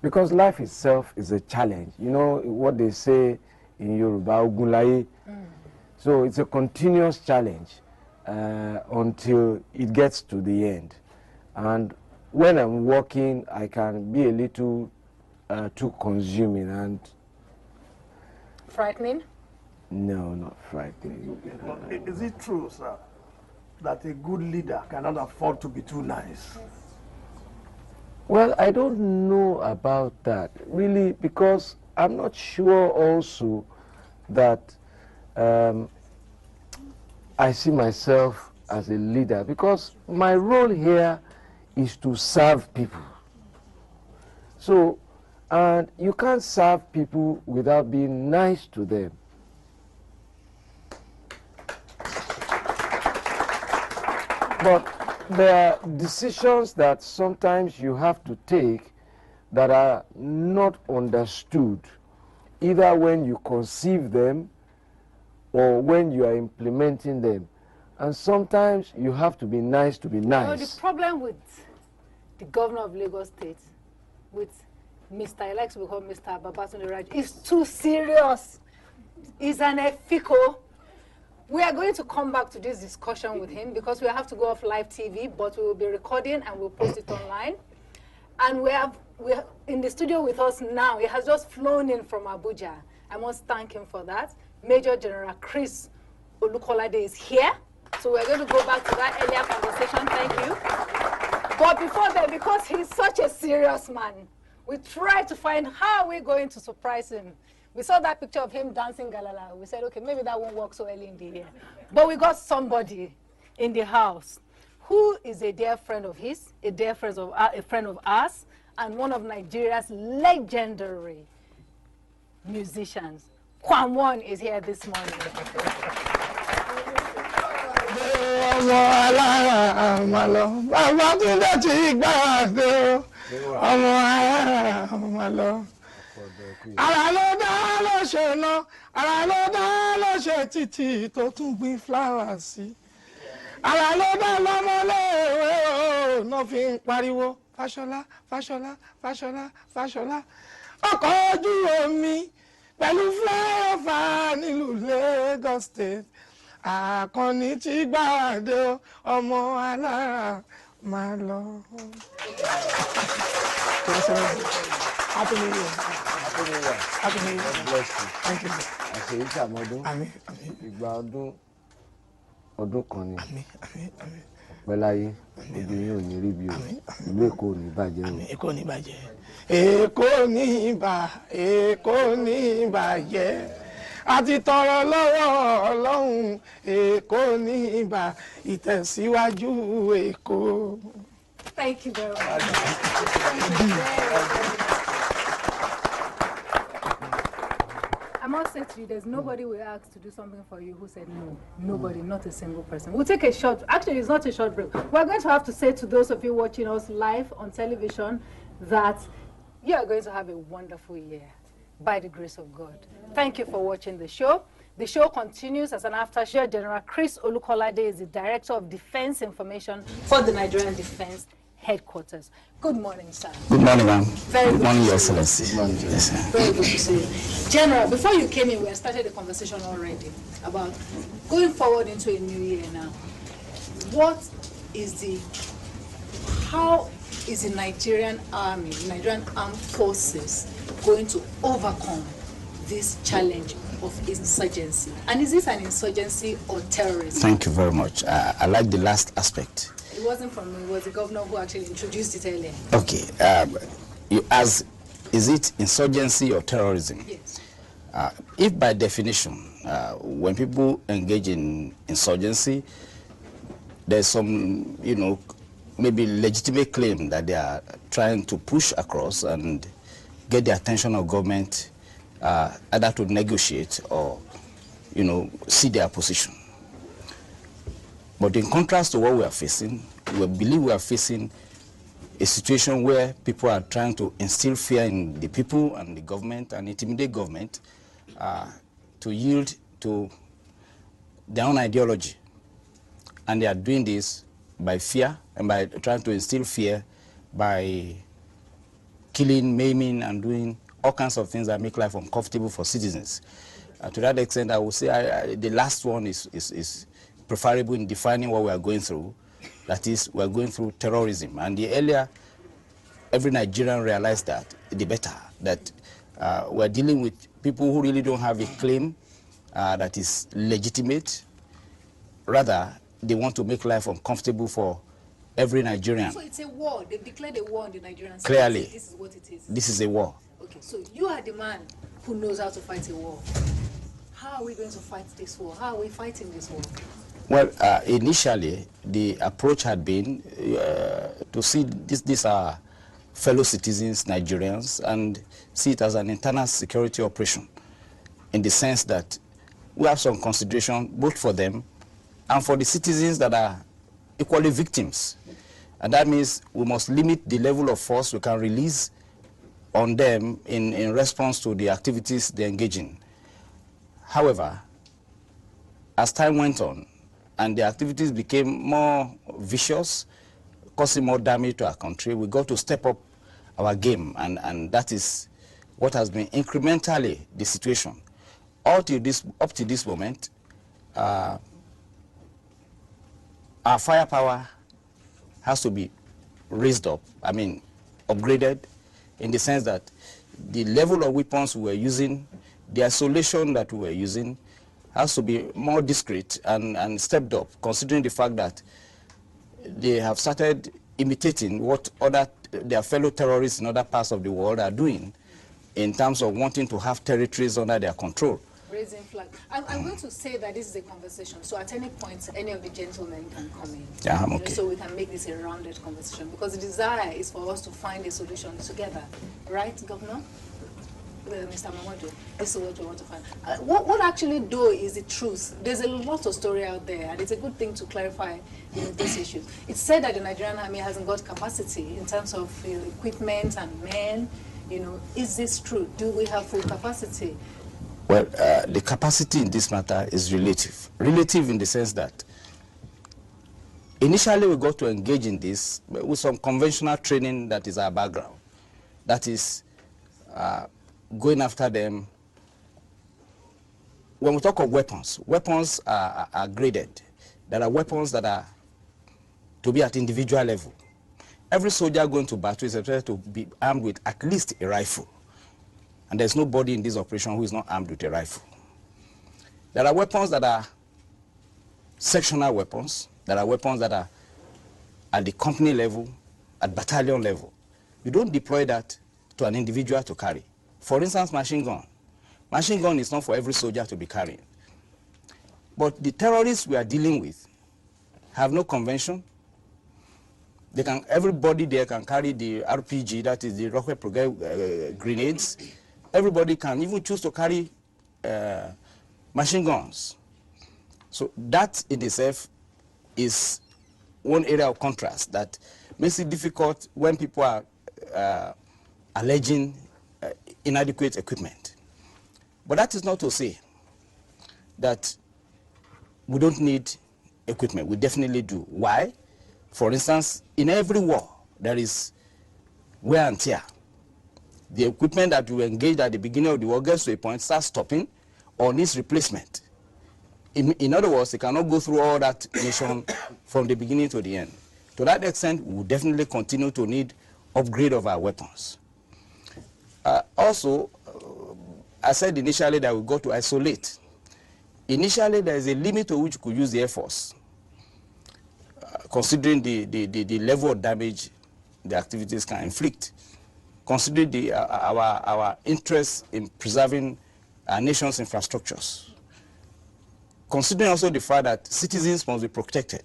Because life itself is a challenge. You know what they say in Yoruba, Ogunlaye. So it's a continuous challenge until it gets to the end. And when I'm working, I can be a little too consuming and... Frightening? No, not frightening. Is it true, sir, that a good leader cannot afford to be too nice? Well, I don't know about that, really, because I'm not sure also that I see myself as a leader, because my role here is to serve people. So, and you can't serve people without being nice to them. But there are decisions that sometimes you have to take that are not understood, either when you conceive them or when you are implementing them. And sometimes you have to be nice to be nice. You know, the problem with the governor of Lagos State, with Mr. I like to be called Mr. Babatunde Raj, is too serious. He's an ethical. We are going to come back to this discussion with him because we have to go off live TV, but we will be recording and we'll post it online. And we have in the studio with us now. He has just flown in from Abuja. I must thank him for that. Major General Chris Olukolade is here. So we're going to go back to that earlier conversation. Thank you. But before that, because he's such a serious man, we tried to find how we're going to surprise him. We saw that picture of him dancing Galala. We said, okay, maybe that won't work so early in the year. But we got somebody in the house who is a dear friend of his, a dear friend of ours, and one of Nigeria's legendary musicians. Kwamwon is here this morning. Ara ló dá ló ṣe ná, ara ló dá ló ṣe títì tó tún gbin flowers sí. Ara ló dá lọ́mọléèwé náà fi ń pariwo Fashola, Fashola, Fashola, Fashola. Ọkọ̀ ojú omi pẹ̀lú flyover nílùú Lagos State. Àkànní tí gbàdé ọmọ alára máa lọ. Happy New Year. Happy New Year. Happy New Year. God bless you. Thank you. Àṣeyí ṣàmọ́dún. Àmín. Ìgbà ọdún kan ni. Àmín. Pẹ́láyé, ojú yín ò ní rí bí o. Ìlú Èkó ò ní bàjẹ́ o. Àmín. Èkó ò ní bàjẹ́. Èkó ní bàjẹ́. Àti tọrọ lọ́wọ́ Ọlọ́run, Èkó ní ìtẹ̀síwájú Èkó. Thank you very much. I must say to you, there's nobody we asked to do something for you who said no. Nobody, not a single person. We'll take a short, actually it's not a short break. We're going to have to say to those of you watching us live on television that you are going to have a wonderful year by the grace of God. Thank you for watching the show. The show continues as an after show. General Chris Olukolade is the Director of Defense Information for the Nigerian Defense Headquarters. Good morning, sir. Good morning, ma'am. Good morning, Your Excellency. Good morning. Yes, sir. Very good to see you. General, before you came in, we had started a conversation already about going forward into a new year now. How is the Nigerian Army, the Nigerian Armed Forces going to overcome this challenge of insurgency? And is this an insurgency or terrorism? Thank you very much. I like the last aspect. It wasn't from me, it was the governor who actually introduced it earlier. Okay. You ask, is it insurgency or terrorism? Yes. If by definition, when people engage in insurgency, there's some, maybe legitimate claim that they are trying to push across and get the attention of government either to negotiate or, see their position. But in contrast to what we are facing, we believe we are facing a situation where people are trying to instill fear in the people and the government and intimidate government to yield to their own ideology. And they are doing this by fear and by trying to instill fear by killing, maiming, and doing all kinds of things that make life uncomfortable for citizens. To that extent, I would say the last one is preferable in defining what we are going through. That is, we are going through terrorism. And the earlier every Nigerian realized that, the better. That we are dealing with people who really don't have a claim that is legitimate. Rather, they want to make life uncomfortable for every Nigerian. So it's a war. They've declared a war on the Nigerian state. Clearly. This is what it is. This is a war. Okay, so you are the man who knows how to fight a war. How are we going to fight this war? How are we fighting this war? Well, initially, the approach had been to see these are fellow citizens, Nigerians, and see it as an internal security operation, in the sense that we have some consideration both for them and for the citizens that are equally victims. And that means we must limit the level of force we can release on them in response to the activities they engage in. However, as time went on, and the activities became more vicious, causing more damage to our country, we got to step up our game, and that is what has been incrementally the situation. Up to this moment, our firepower has to be raised up, upgraded, in the sense that the level of weapons we were using, the isolation that we were using, has to be more discreet and stepped up, considering the fact that they have started imitating what their fellow terrorists in other parts of the world are doing in terms of wanting to have territories under their control. Raising flag. I'm going to say that this is a conversation, so at any point, any of the gentlemen can come in. Yeah, I'm okay. So we can make this a rounded conversation, because the desire is for us to find a solution together. Right, Governor? Mr. Momodu, this is what we want to find. What actually though is the truth? There's a lot of story out there, and it's a good thing to clarify these issues. It's said that the Nigerian Army hasn't got capacity in terms of equipment and men. Is this true? Do we have full capacity? Well, the capacity in this matter is relative. Relative in the sense that Initially, we got to engage in this with some conventional training that is our background. That is going after them. When we talk of weapons, weapons are graded. There are weapons that are to be at individual level. Every soldier going to battle is expected to be armed with at least a rifle. And there's nobody in this operation who is not armed with a rifle. There are weapons that are sectional weapons. There are weapons that are at the company level, at battalion level. You don't deploy that to an individual to carry. For instance, machine gun. Machine gun is not for every soldier to be carrying. But the terrorists we are dealing with have no convention. They can, everybody there can carry the RPG, that is the rocket grenades. Everybody can even choose to carry machine guns. So that in itself is one area of contrast that makes it difficult when people are alleging inadequate equipment. But that is not to say that we don't need equipment. We definitely do. Why? For instance, in every war, there is wear and tear. The equipment that you engaged at the beginning of the war gets to a point, starts stopping, or needs replacement. In other words, they cannot go through all that mission from the beginning to the end. To that extent, we will definitely continue to need upgrade of our weapons. Also, I said initially that we got to isolate. Initially, there is a limit to which we could use the Air Force, considering the level of damage the activities can inflict, considering our interest in preserving our nation's infrastructures, considering also the fact that citizens must be protected.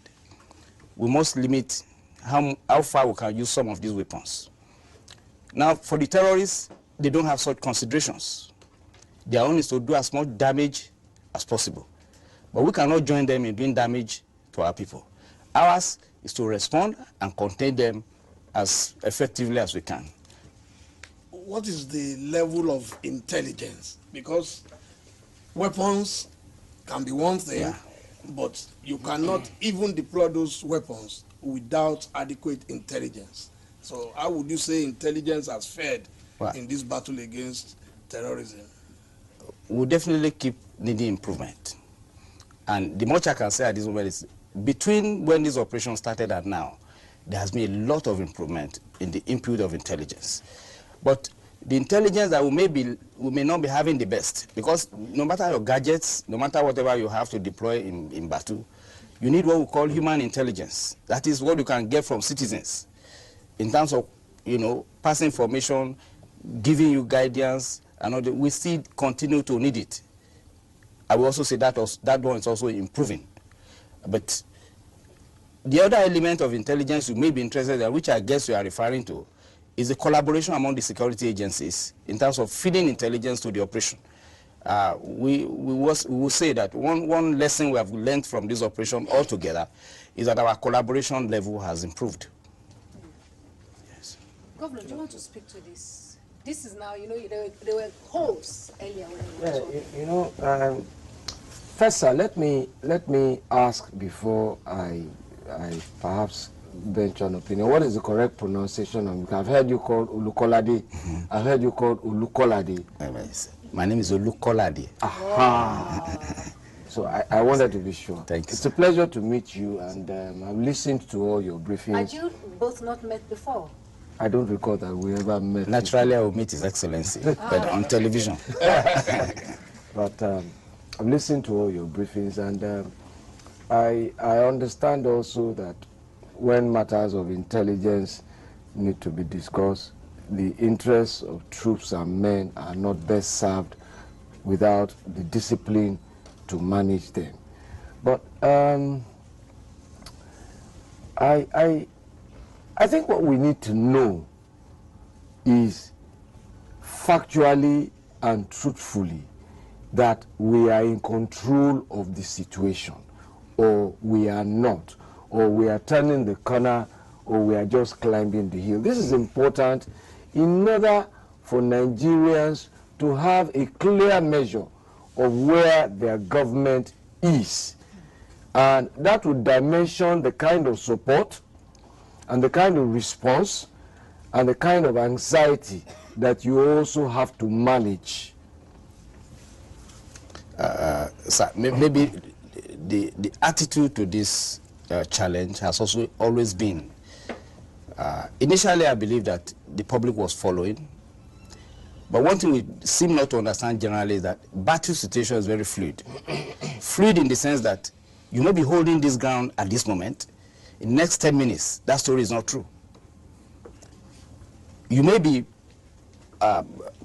We must limit how far we can use some of these weapons. Now, for the terrorists, they don't have such considerations. Their own is to do as much damage as possible. But we cannot join them in doing damage to our people. Ours is to respond and contain them as effectively as we can. What is the level of intelligence? Because weapons can be one thing, but you cannot even deploy those weapons without adequate intelligence. So how would you say intelligence has fared in this battle against terrorism? We'll definitely keep needing improvement. And the much I can say at this moment is, between when this operation started and now, there has been a lot of improvement in the input of intelligence. But the intelligence that we may not be having the best, because no matter your gadgets, no matter whatever you have to deploy in battle, you need what we call human intelligence. That is what you can get from citizens in terms of, passing information, giving you guidance, and all that. We still continue to need it. I will also say that one is also improving. But the other element of intelligence you may be interested in, which I guess you are referring to, is the collaboration among the security agencies in terms of feeding intelligence to the operation. We will say that one lesson we have learned from this operation altogether is that our collaboration level has improved. Yes. Governor, do you want to speak to this? This is now, there were holes earlier when we were talking. First, sir, let me ask before I perhaps venture an opinion. What is the correct pronunciation of it? I've heard you called Olukolade. I've heard you called Olukolade. My name is Olukolade. Aha. So I wanted to be sure. Thanks. It's a pleasure to meet you, and I've listened to all your briefings. Had you both not met before? I don't recall that we ever met. Naturally, I will meet His Excellency, but on television. But I've listened to all your briefings, and I understand also that when matters of intelligence need to be discussed, the interests of troops and men are not best served without the discipline to manage them. But I think what we need to know is factually and truthfully that we are in control of the situation, or we are not, or we are turning the corner, or we are just climbing the hill. This is important in order for Nigerians to have a clear measure of where their government is. And that would dimension the kind of support and the kind of response and the kind of anxiety that you also have to manage. Sir, maybe the attitude to this challenge has also always been, initially I believe that the public was following, but one thing we seem not to understand generally is that battle situation is very fluid. Fluid in the sense that you may be holding this ground at this moment, in the next 10 minutes, that story is not true. You may be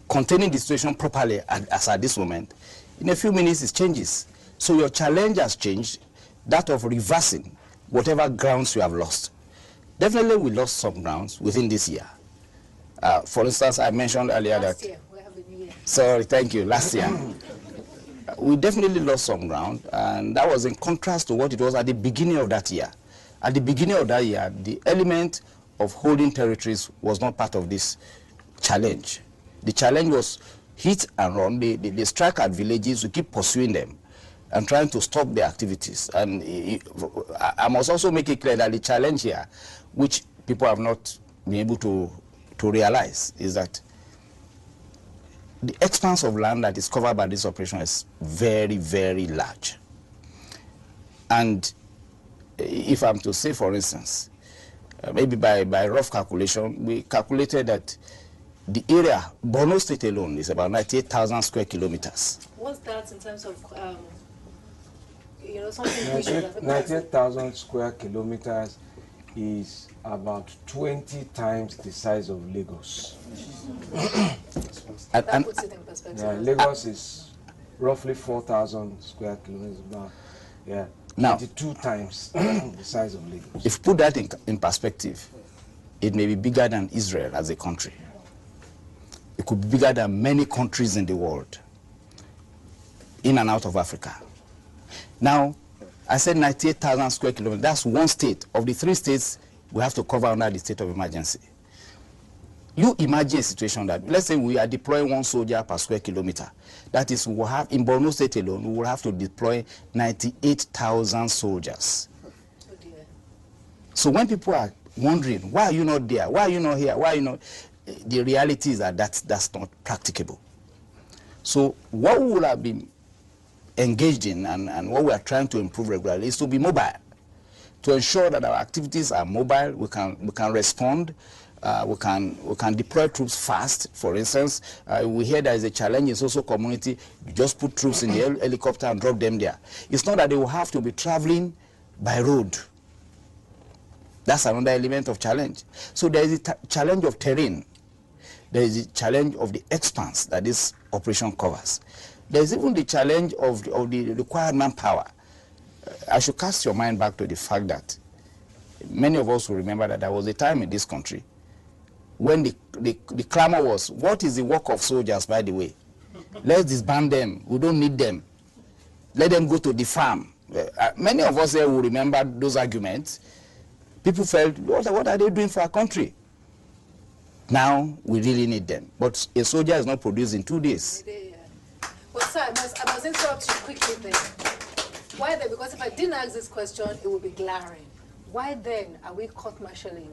containing the situation properly as at this moment. In a few minutes, it changes. So your challenge has changed, that of reversing whatever grounds you have lost. Definitely, we lost some grounds within this year. For instance, I mentioned earlier Last year, we have a new year. Sorry, thank you. Last year, we definitely lost some ground, and that was in contrast to what it was at the beginning of that year. At the beginning of that year, the element of holding territories was not part of this challenge. The challenge was hit and run. They strike at villages, we keep pursuing them and trying to stop their activities. And I must also make it clear that the challenge here, which people have not been able to realize, is that the expanse of land that is covered by this operation is very, very large. And if I'm to say, for instance, maybe by rough calculation, we calculated that the area, Borno State alone, is about 98,000 square kilometers. What's that in terms of, you know, something? 98,000 square kilometers is about 20 times the size of Lagos. That puts it in perspective. Yeah, Lagos is roughly 4,000 square kilometers. About, yeah, now, 22 times the size of Lagos. If you put that in perspective, it may be bigger than Israel as a country. It could be bigger than many countries in the world, in and out of Africa. Now, I said 98,000 square kilometers. That's one state. Of the 3 states, we have to cover under the state of emergency. You imagine a situation that, let's say we are deploying 1 soldier per square kilometer. That is, we will have, in Borno State alone, we will have to deploy 98,000 soldiers. Oh dear. So when people are wondering, why are you not there? Why are you not here? Why are you not? The reality is that that's not practicable. So what we will have been engaged in and what we are trying to improve regularly is to be mobile, to ensure that our activities are mobile. We can respond. We can deploy troops fast. For instance, we hear there is a challenge in social community. You just put troops in the helicopter and drop them there. It's not that they will have to be traveling by road. That's another element of challenge. So there is a challenge of terrain. There is a challenge of the expanse that this operation covers. There is even the challenge of the required manpower. I should cast your mind back to the fact that many of us will remember that there was a time in this country when the clamor was, what is the work of soldiers, by the way? Let's disband them. We don't need them. Let them go to the farm. Many of us here will remember those arguments. People felt, what are they doing for our country? Now, we really need them. But a soldier is not produced in 2 days. Well, sir, I must interrupt you quickly then. Why then? Because if I didn't ask this question, it would be glaring. Why then are we court-martialing?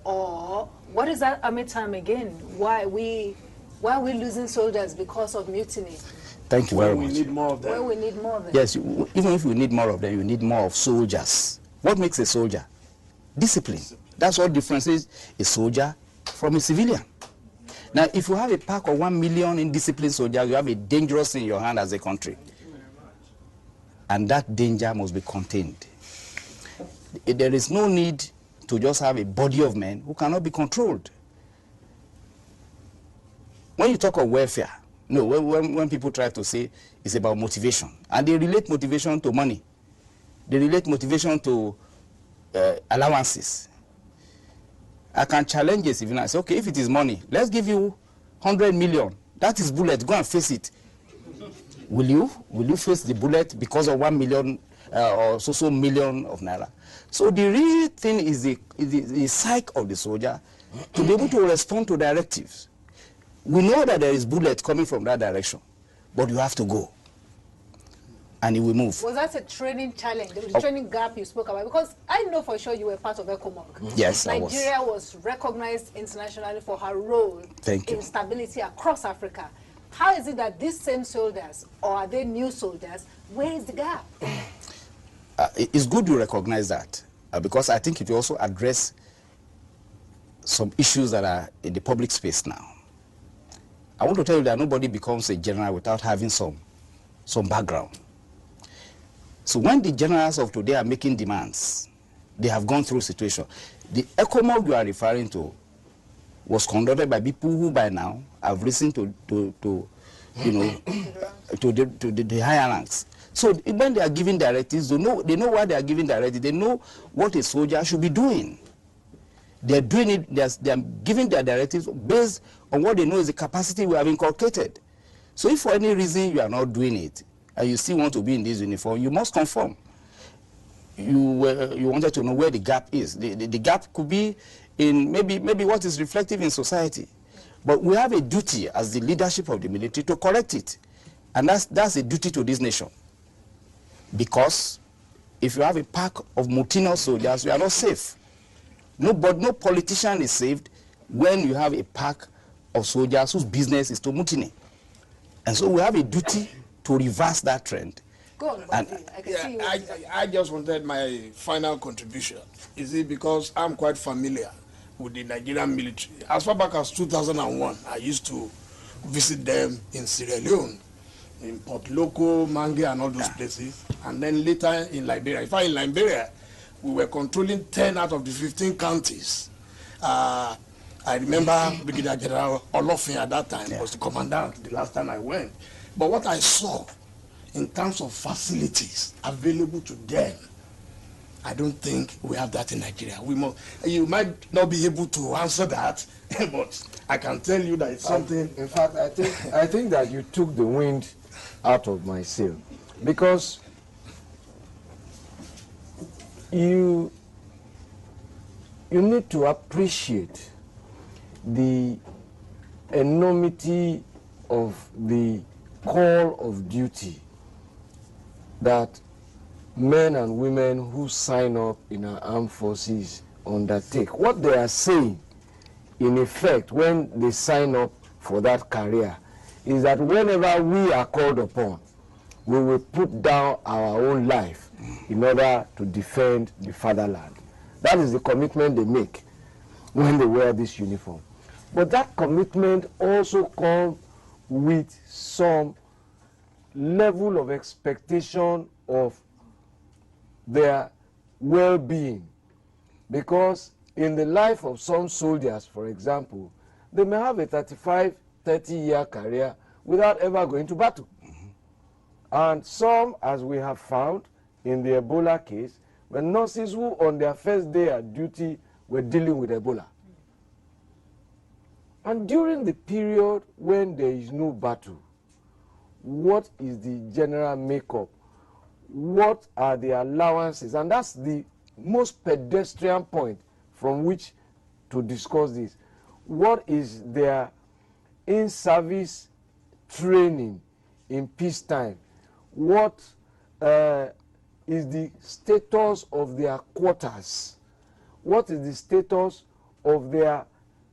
Or what is that army time again? Why are we losing soldiers because of mutiny? Thank you very much. We need more of them. Well, we need more of them. Yes, even if we need more of them, you need more of soldiers. What makes a soldier? Discipline. That's what differentiates a soldier from a civilian. Now, if you have a pack of 1 million indisciplined soldiers, you have a dangerous thing in your hand as a country. And that danger must be contained. There is no need to just have a body of men who cannot be controlled. When you talk of welfare, no, when people try to say it's about motivation, and they relate motivation to money, they relate motivation to allowances. I can challenge a civilian and say, okay, if it is money, let's give you 100 million. That is bullet. Go and face it. Will you face the bullet because of 1 million or so million of naira? So the real thing is the psyche of the soldier to be able to respond to directives. We know that there is bullet coming from that direction, but you have to go. and it will move. Was that a training challenge, the training gap you spoke about? Because I know for sure you were part of ECOMOG. Yes, I was. Nigeria was recognized internationally for her role in stability across Africa. How is it that these same soldiers, or are they new soldiers, where is the gap? It's good you recognize that, because I think it will also address some issues that are in the public space now. I want to tell you that nobody becomes a general without having some background. So when the generals of today are making demands, they have gone through situation. The ECOMOG you are referring to was conducted by people who by now have risen to you know, to the higher ranks. So when they are giving directives, they know why they are giving directives. They know what a soldier should be doing. They are doing it. They are giving their directives based on what they know is the capacity we have inculcated. So if for any reason you are not doing it and you still want to be in this uniform, you must conform. You wanted to know where the gap is. The gap could be in maybe what is reflective in society. But we have a duty as the leadership of the military to correct it. And that's a duty to this nation. Because if you have a pack of mutinous soldiers, we are not safe. No politician is saved when you have a pack of soldiers whose business is to mutiny. And so we have a duty to reverse that trend. Go on, I just wanted my final contribution. Is it because I'm quite familiar with the Nigerian military? As far back as 2001, I used to visit them in Sierra Leone, in Port Loko, Mange, and all those places. And then later in Liberia. In fact, in Liberia, we were controlling 10 out of the 15 counties. I remember Brigadier General Olofin at that time was the commandant the last time I went. But what I saw in terms of facilities available to them, I don't think we have that in Nigeria. You might not be able to answer that, but I can tell you that it's something. In fact, I think that you took the wind out of my sail, because you need to appreciate the enormity of the call of duty that men and women who sign up in our armed forces undertake. What they are saying, in effect, when they sign up for that career, is that whenever we are called upon, we will put down our own life in order to defend the fatherland. That is the commitment they make when they wear this uniform. But that commitment also comes with some level of expectation of their well-being. Because in the life of some soldiers, for example, they may have a 35, 30-year career without ever going to battle. And some, as we have found in the Ebola case, were nurses who on their first day at duty were dealing with Ebola. And during the period when there is no battle, what is the general makeup? What are the allowances? And that's the most pedestrian point from which to discuss this. What is their in-service training in peacetime? What is the status of their quarters? What is the status of their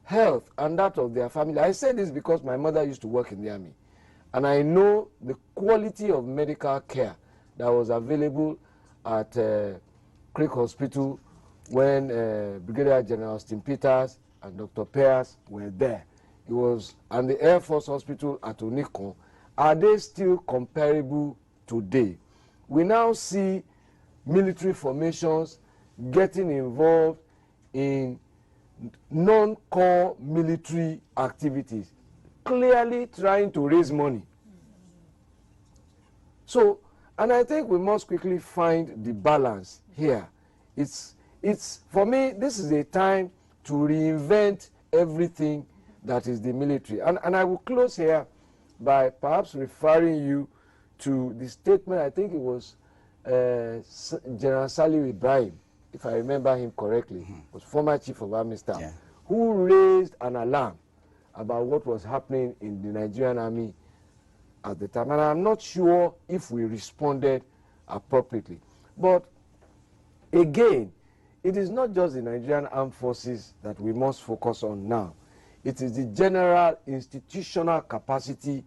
health and that of their family? I say this because my mother used to work in the army, and I know the quality of medical care that was available at Creek Hospital when Brigadier General Austin Peters and Dr. Pears were there. It was, and the Air Force Hospital at Onikon. Are they still comparable today? We now see military formations getting involved in non-core military activities, clearly trying to raise money. So, and I think we must quickly find the balance here. It's for me, this is a time to reinvent everything that is the military. And I will close here by perhaps referring you to the statement, I think it was General Saliu Ibrahim, if I remember him correctly, was former Chief of Army Staff, who raised an alarm about what was happening in the Nigerian Army at the time, and I'm not sure if we responded appropriately. But again, it is not just the Nigerian Armed Forces that we must focus on now. It is the general institutional capacity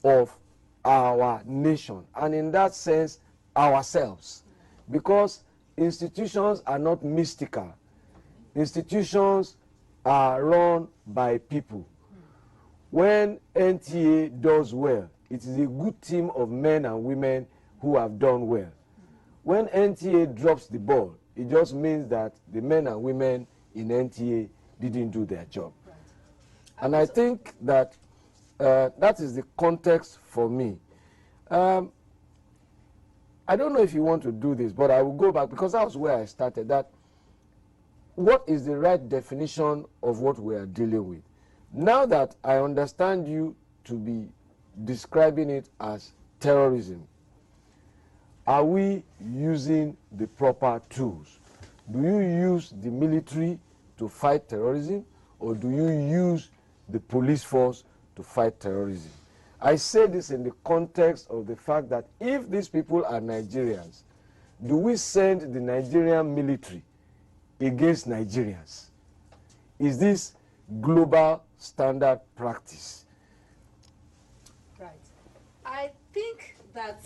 of our nation, and in that sense, ourselves. Because institutions are not mystical. Institutions are run by people. When NTA does well, it is a good team of men and women who have done well. When NTA drops the ball, it just means that the men and women in NTA didn't do their job. Right. And I think that that is the context for me. I don't know if you want to do this, but I will go back, because that was where I started, that what is the right definition of what we are dealing with? Now that I understand you to be describing it as terrorism, are we using the proper tools? Do you use the military to fight terrorism, or do you use the police force to fight terrorism? I say this in the context of the fact that if these people are Nigerians, do we send the Nigerian military against Nigerians? Is this global standard practice? Right. I think that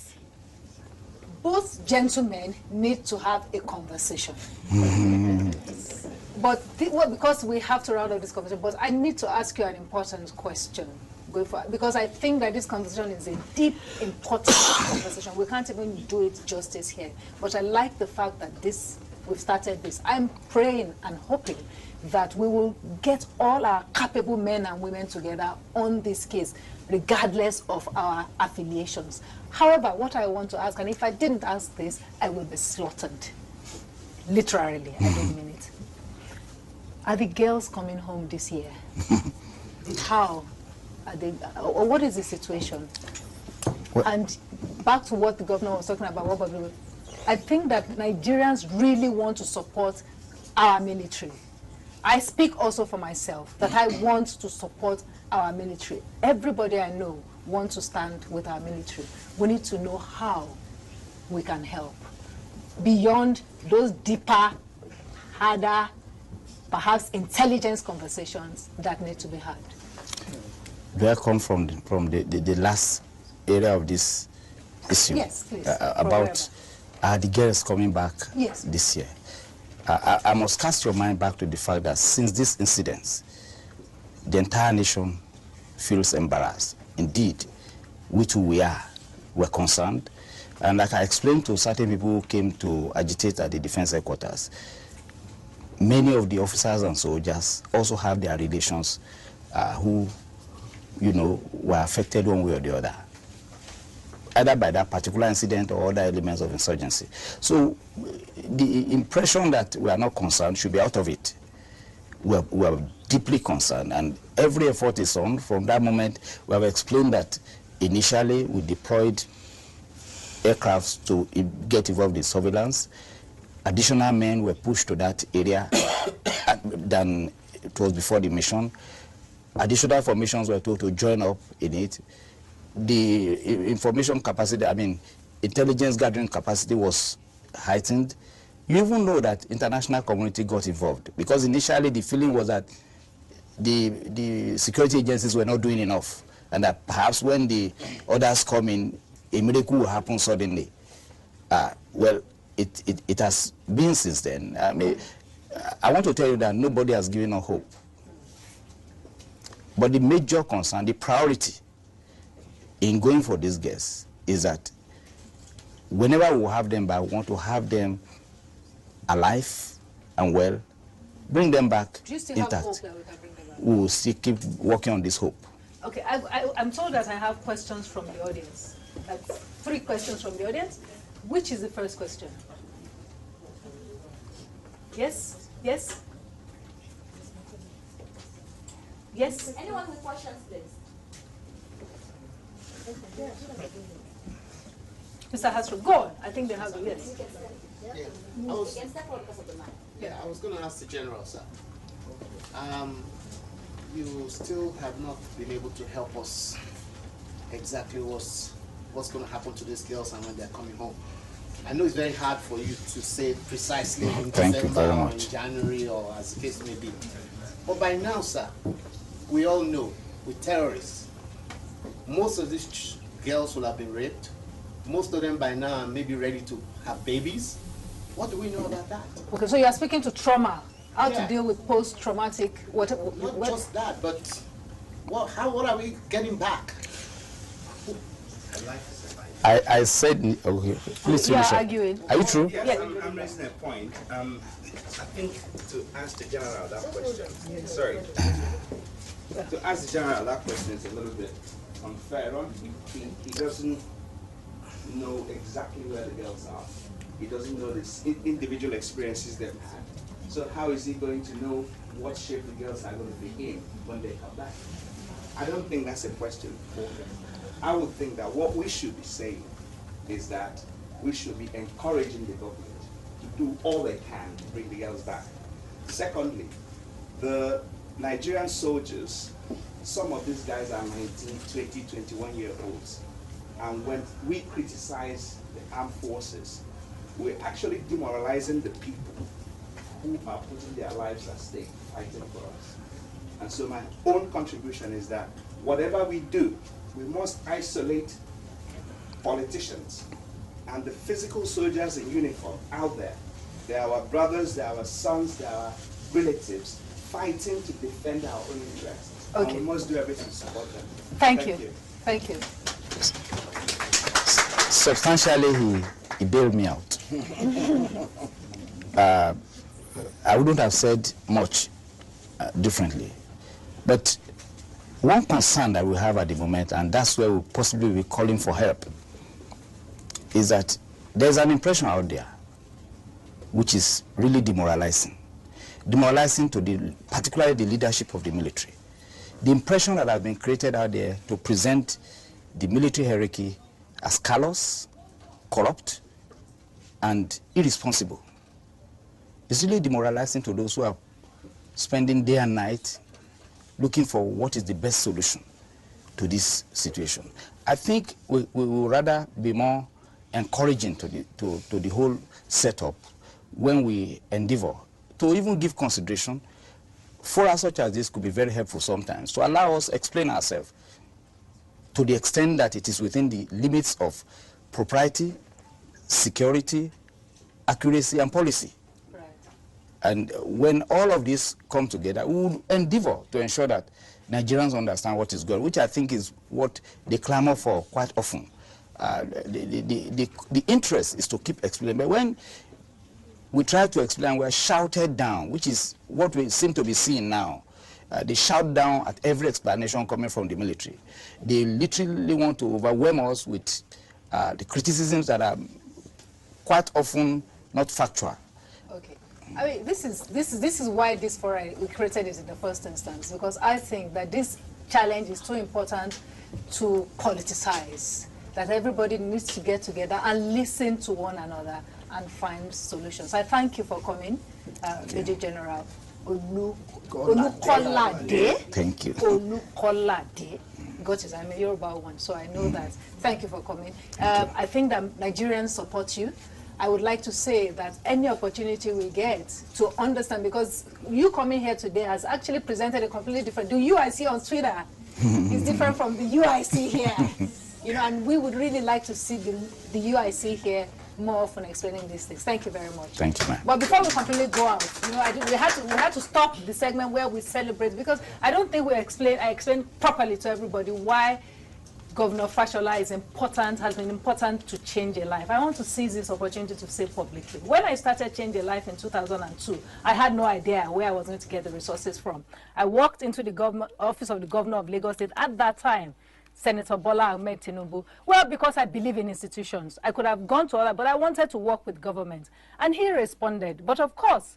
both gentlemen need to have a conversation. But well, because we have to round up this conversation, but I need to ask you an important question. Because I think that this conversation is a deep, important conversation. We can't even do it justice here. But I like the fact that we've started this. I'm praying and hoping that we will get all our capable men and women together on this case, regardless of our affiliations. However, what I want to ask, and if I didn't ask this, I will be slaughtered. Literally, I don't mean it. Are the girls coming home this year? How? Are they, or what is the situation? What? And back to what the governor was talking about, I think that Nigerians really want to support our military. I speak also for myself, that I want to support our military. Everybody I know wants to stand with our military. We need to know how we can help. Beyond those deeper, harder, perhaps intelligence conversations that need to be had. Do I come from the last area of this issue? Yes, please. About are the girls coming back this year? I must cast your mind back to the fact that since this incident, the entire nation feels embarrassed. Indeed, we too were concerned. And like I explained to certain people who came to agitate at the defense headquarters, many of the officers and soldiers also have their relations who, you know, were affected one way or the other, either by that particular incident or other elements of insurgency. So the impression that we are not concerned should be out of it. We are deeply concerned, and every effort is on. From that moment, we have explained that initially we deployed aircrafts to get involved in surveillance. Additional men were pushed to that area than it was before the mission. Additional formations were told to join up in it. The information capacity, I mean, intelligence gathering capacity was heightened. You even know that international community got involved, because initially the feeling was that the security agencies were not doing enough, and that perhaps when the others come in, a miracle will happen suddenly. Well, it has been since then. I mean, I want to tell you that nobody has given up hope. But the major concern, the priority in going for these guests is that whenever we have them back, we want to have them alive and well, bring them back Do you still intact. have hope that we can bring them back? We will still keep working on this hope. Okay, I'm told that I have questions from the audience. That's 3 questions from the audience. Which is the first question? Yes? Yes? Yes? Anyone with questions, please? Mr. Hasro, go on. I think they have yes. I was going to ask the General, sir. You still have not been able to help us exactly what's going to happen to these girls and when they're coming home. I know it's very hard for you to say precisely in December or in January or as the case may be. But by now, sir, we all know with terrorists, most of these girls will have been raped. Most of them by now are maybe ready to have babies. What do we know about that? Okay, so you are speaking to trauma, how to deal with post-traumatic, Not just that, but what are we getting back? I said, okay, please finish. Arguing. Are you true? Yes, I'm raising a point. I think to ask the general that question, sorry, to ask the general that question is a little bit unfair. He doesn't know exactly where the girls are. He doesn't know the individual experiences they've had. So how is he going to know what shape the girls are going to be in when they come back? I don't think that's a question for him. I would think that what we should be saying is that we should be encouraging the government to do all they can to bring the girls back. Secondly, the Nigerian soldiers, some of these guys are 19, 20, 21-year-olds. And when we criticize the armed forces, we're actually demoralizing the people who are putting their lives at stake fighting for us. And so my own contribution is that whatever we do, we must isolate politicians and the physical soldiers in uniform out there. They are our brothers, they are our sons, they are our relatives fighting to defend our own interests. Okay. And we must do everything to support them. Thank you. Thank you. Substantially, he bailed me out. I wouldn't have said much differently. But one concern that we have at the moment, and that's where we'll possibly be calling for help, is that there's an impression out there which is really demoralizing. Demoralizing to particularly the leadership of the military. The impression that has been created out there to present the military hierarchy as callous, corrupt, and irresponsible. It's really demoralizing to those who are spending day and night looking for what is the best solution to this situation. I think we will rather be more encouraging to the whole setup when we endeavor to even give consideration. Forums such as this could be very helpful sometimes to allow us explain ourselves to the extent that it is within the limits of propriety, security, accuracy, and policy. And when all of this come together, we will endeavor to ensure that Nigerians understand what is going on, which I think is what they clamor for quite often. The interest is to keep explaining. But when we try to explain, we are shouted down, which is what we seem to be seeing now. They shout down at every explanation coming from the military. They literally want to overwhelm us with the criticisms that are quite often not factual. Okay. I mean, this is why this forum we created it in the first instance, because I think that this challenge is too important to politicize, that everybody needs to get together and listen to one another and find solutions. I thank you for coming, Major General Olukolade. Thank you. Olukolade. Got it, I'm a Yoruba one, so I know that. Thank you for coming. I think that Nigerians support you. I would like to say that any opportunity we get to understand, because you coming here today has actually presented a completely different, the UIC on Twitter is different from the UIC here. You know, and we would really like to see the UIC here more often explaining these things. Thank you very much. Thank you, ma'am. But before we completely go out, you know, we had to stop the segment where we celebrate, because I don't think I explained properly to everybody why Governor Fashola is important, has been important to change a life. I want to seize this opportunity to say publicly. When I started Change a Life in 2002, I had no idea where I was going to get the resources from. I walked into the office of the governor of Lagos State at that time, Senator Bola Ahmed Tinubu. Well, because I believe in institutions. I could have gone to other, but I wanted to work with government. And he responded. But of course,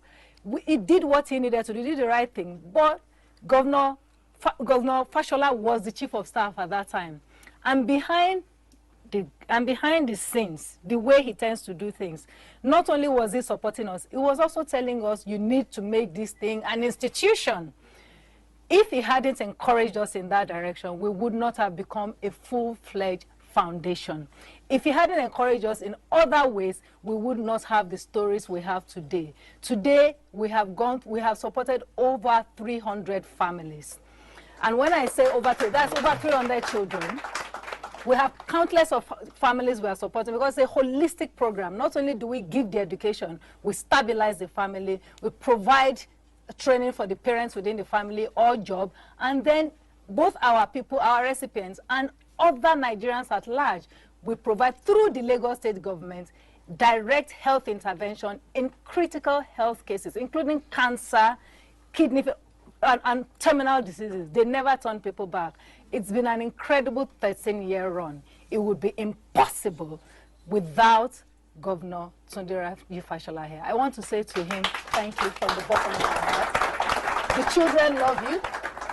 he did what he needed to do. He did the right thing. But Governor Fashola was the chief of staff at that time. And behind the scenes, the way he tends to do things, not only was he supporting us, he was also telling us, you need to make this thing an institution. If he hadn't encouraged us in that direction, we would not have become a full-fledged foundation. If he hadn't encouraged us in other ways, we would not have the stories we have today. Today, we have supported over 300 families. And when I say over 300, that's over 300 children. We have countless of families we are supporting because it's a holistic program. Not only do we give the education, we stabilize the family, we provide training for the parents within the family or job, and then both our people, our recipients, and other Nigerians at large, we provide through the Lagos State government direct health intervention in critical health cases, including cancer, kidney, and terminal diseases. They never turn people back. It's been an incredible 13-year run. It would be impossible without Governor Gov Fashola here. I want to say to him, thank you from the bottom of my heart. The children love you.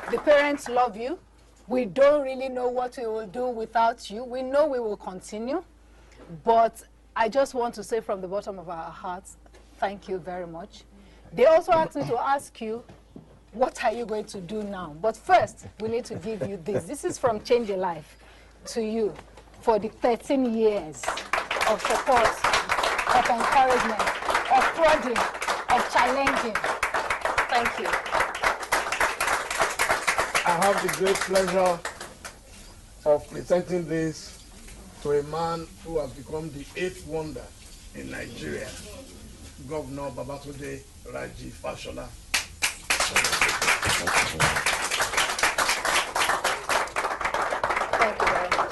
The parents love you. We don't really know what we will do without you. We know we will continue. But I just want to say from the bottom of our hearts, thank you very much. They also asked me to ask you, what are you going to do now? But first, we need to give you this. This is from Change a Life to you for the 13 years of support, of encouragement, of prodding, of challenging. Thank you. I have the great pleasure of presenting this to a man who has become the 8th wonder in Nigeria, Governor Babatunde Raji Fashola.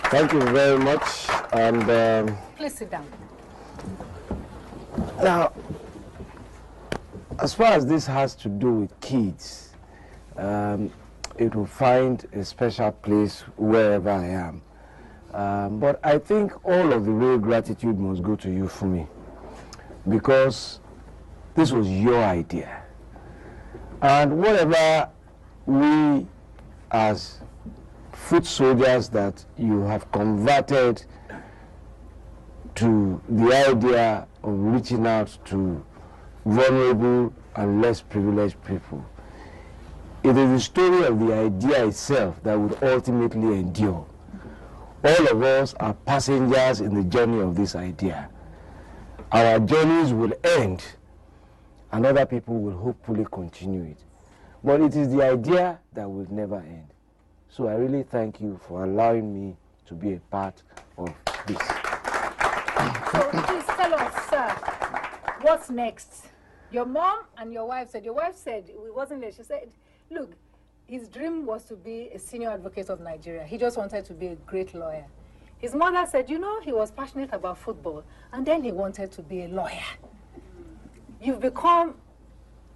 Thank you very much. And please sit down. Now, as far as this has to do with kids, it will find a special place wherever I am. But I think all of the real gratitude must go to you, Funmi, because this was your idea. And whatever we as foot soldiers that you have converted to the idea of reaching out to vulnerable and less privileged people, it is the story of the idea itself that would ultimately endure. All of us are passengers in the journey of this idea. Our journeys will end, and other people will hopefully continue it. But it is the idea that will never end. So I really thank you for allowing me to be a part of this. So please tell us, sir, what's next? Your mom and your wife said it wasn't there. She said, look, his dream was to be a senior advocate of Nigeria. He just wanted to be a great lawyer. His mother said, you know, he was passionate about football, and then he wanted to be a lawyer. You've become,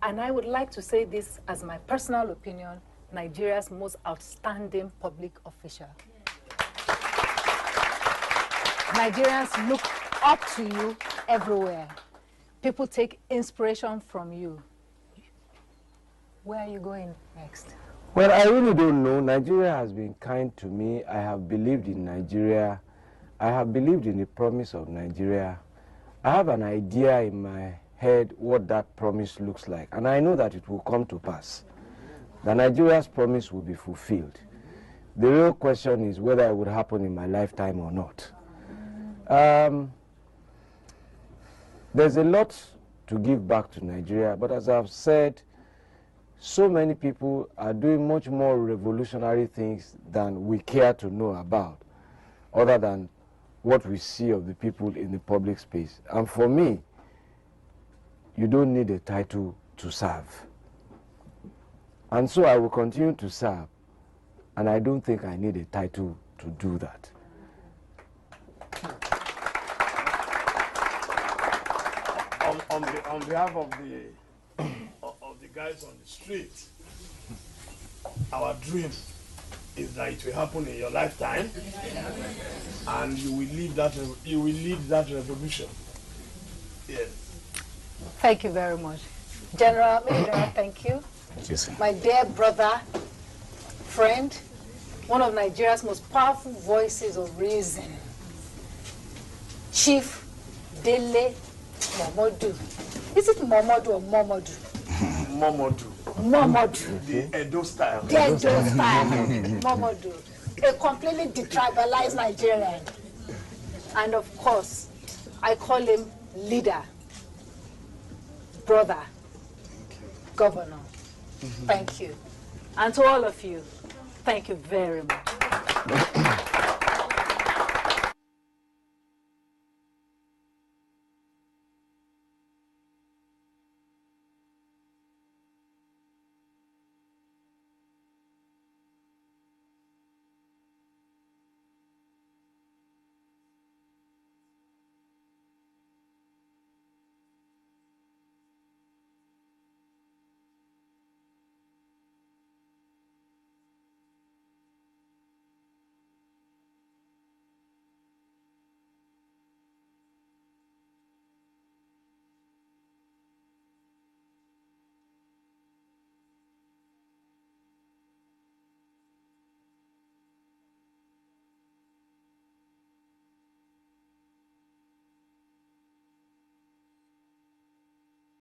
and I would like to say this as my personal opinion, Nigeria's most outstanding public official. Nigerians look up to you everywhere. People take inspiration from you. Where are you going next? Well, I really don't know. Nigeria has been kind to me. I have believed in Nigeria. I have believed in the promise of Nigeria. I have an idea in my head what that promise looks like, and I know that it will come to pass. That Nigeria's promise will be fulfilled. The real question is whether it would happen in my lifetime or not. There's a lot to give back to Nigeria, but as I've said, so many people are doing much more revolutionary things than we care to know about, other than what we see of the people in the public space. And for me, you don't need a title to serve. And so I will continue to serve, and I don't think I need a title to do that. On behalf of the guys on the street, our dream is that it will happen in your lifetime, and you will lead that revolution. Yes. Thank you very much. General, thank you. Yes, my dear brother, friend, one of Nigeria's most powerful voices of reason, Chief Dele Momodu. Is it Momodu or Momodu? Momodu. Momodu. The Edo style. The Edo style. Momodu. A completely detribalized Nigerian. And of course, I call him leader, brother, governor. Thank you. And to all of you, thank you very much.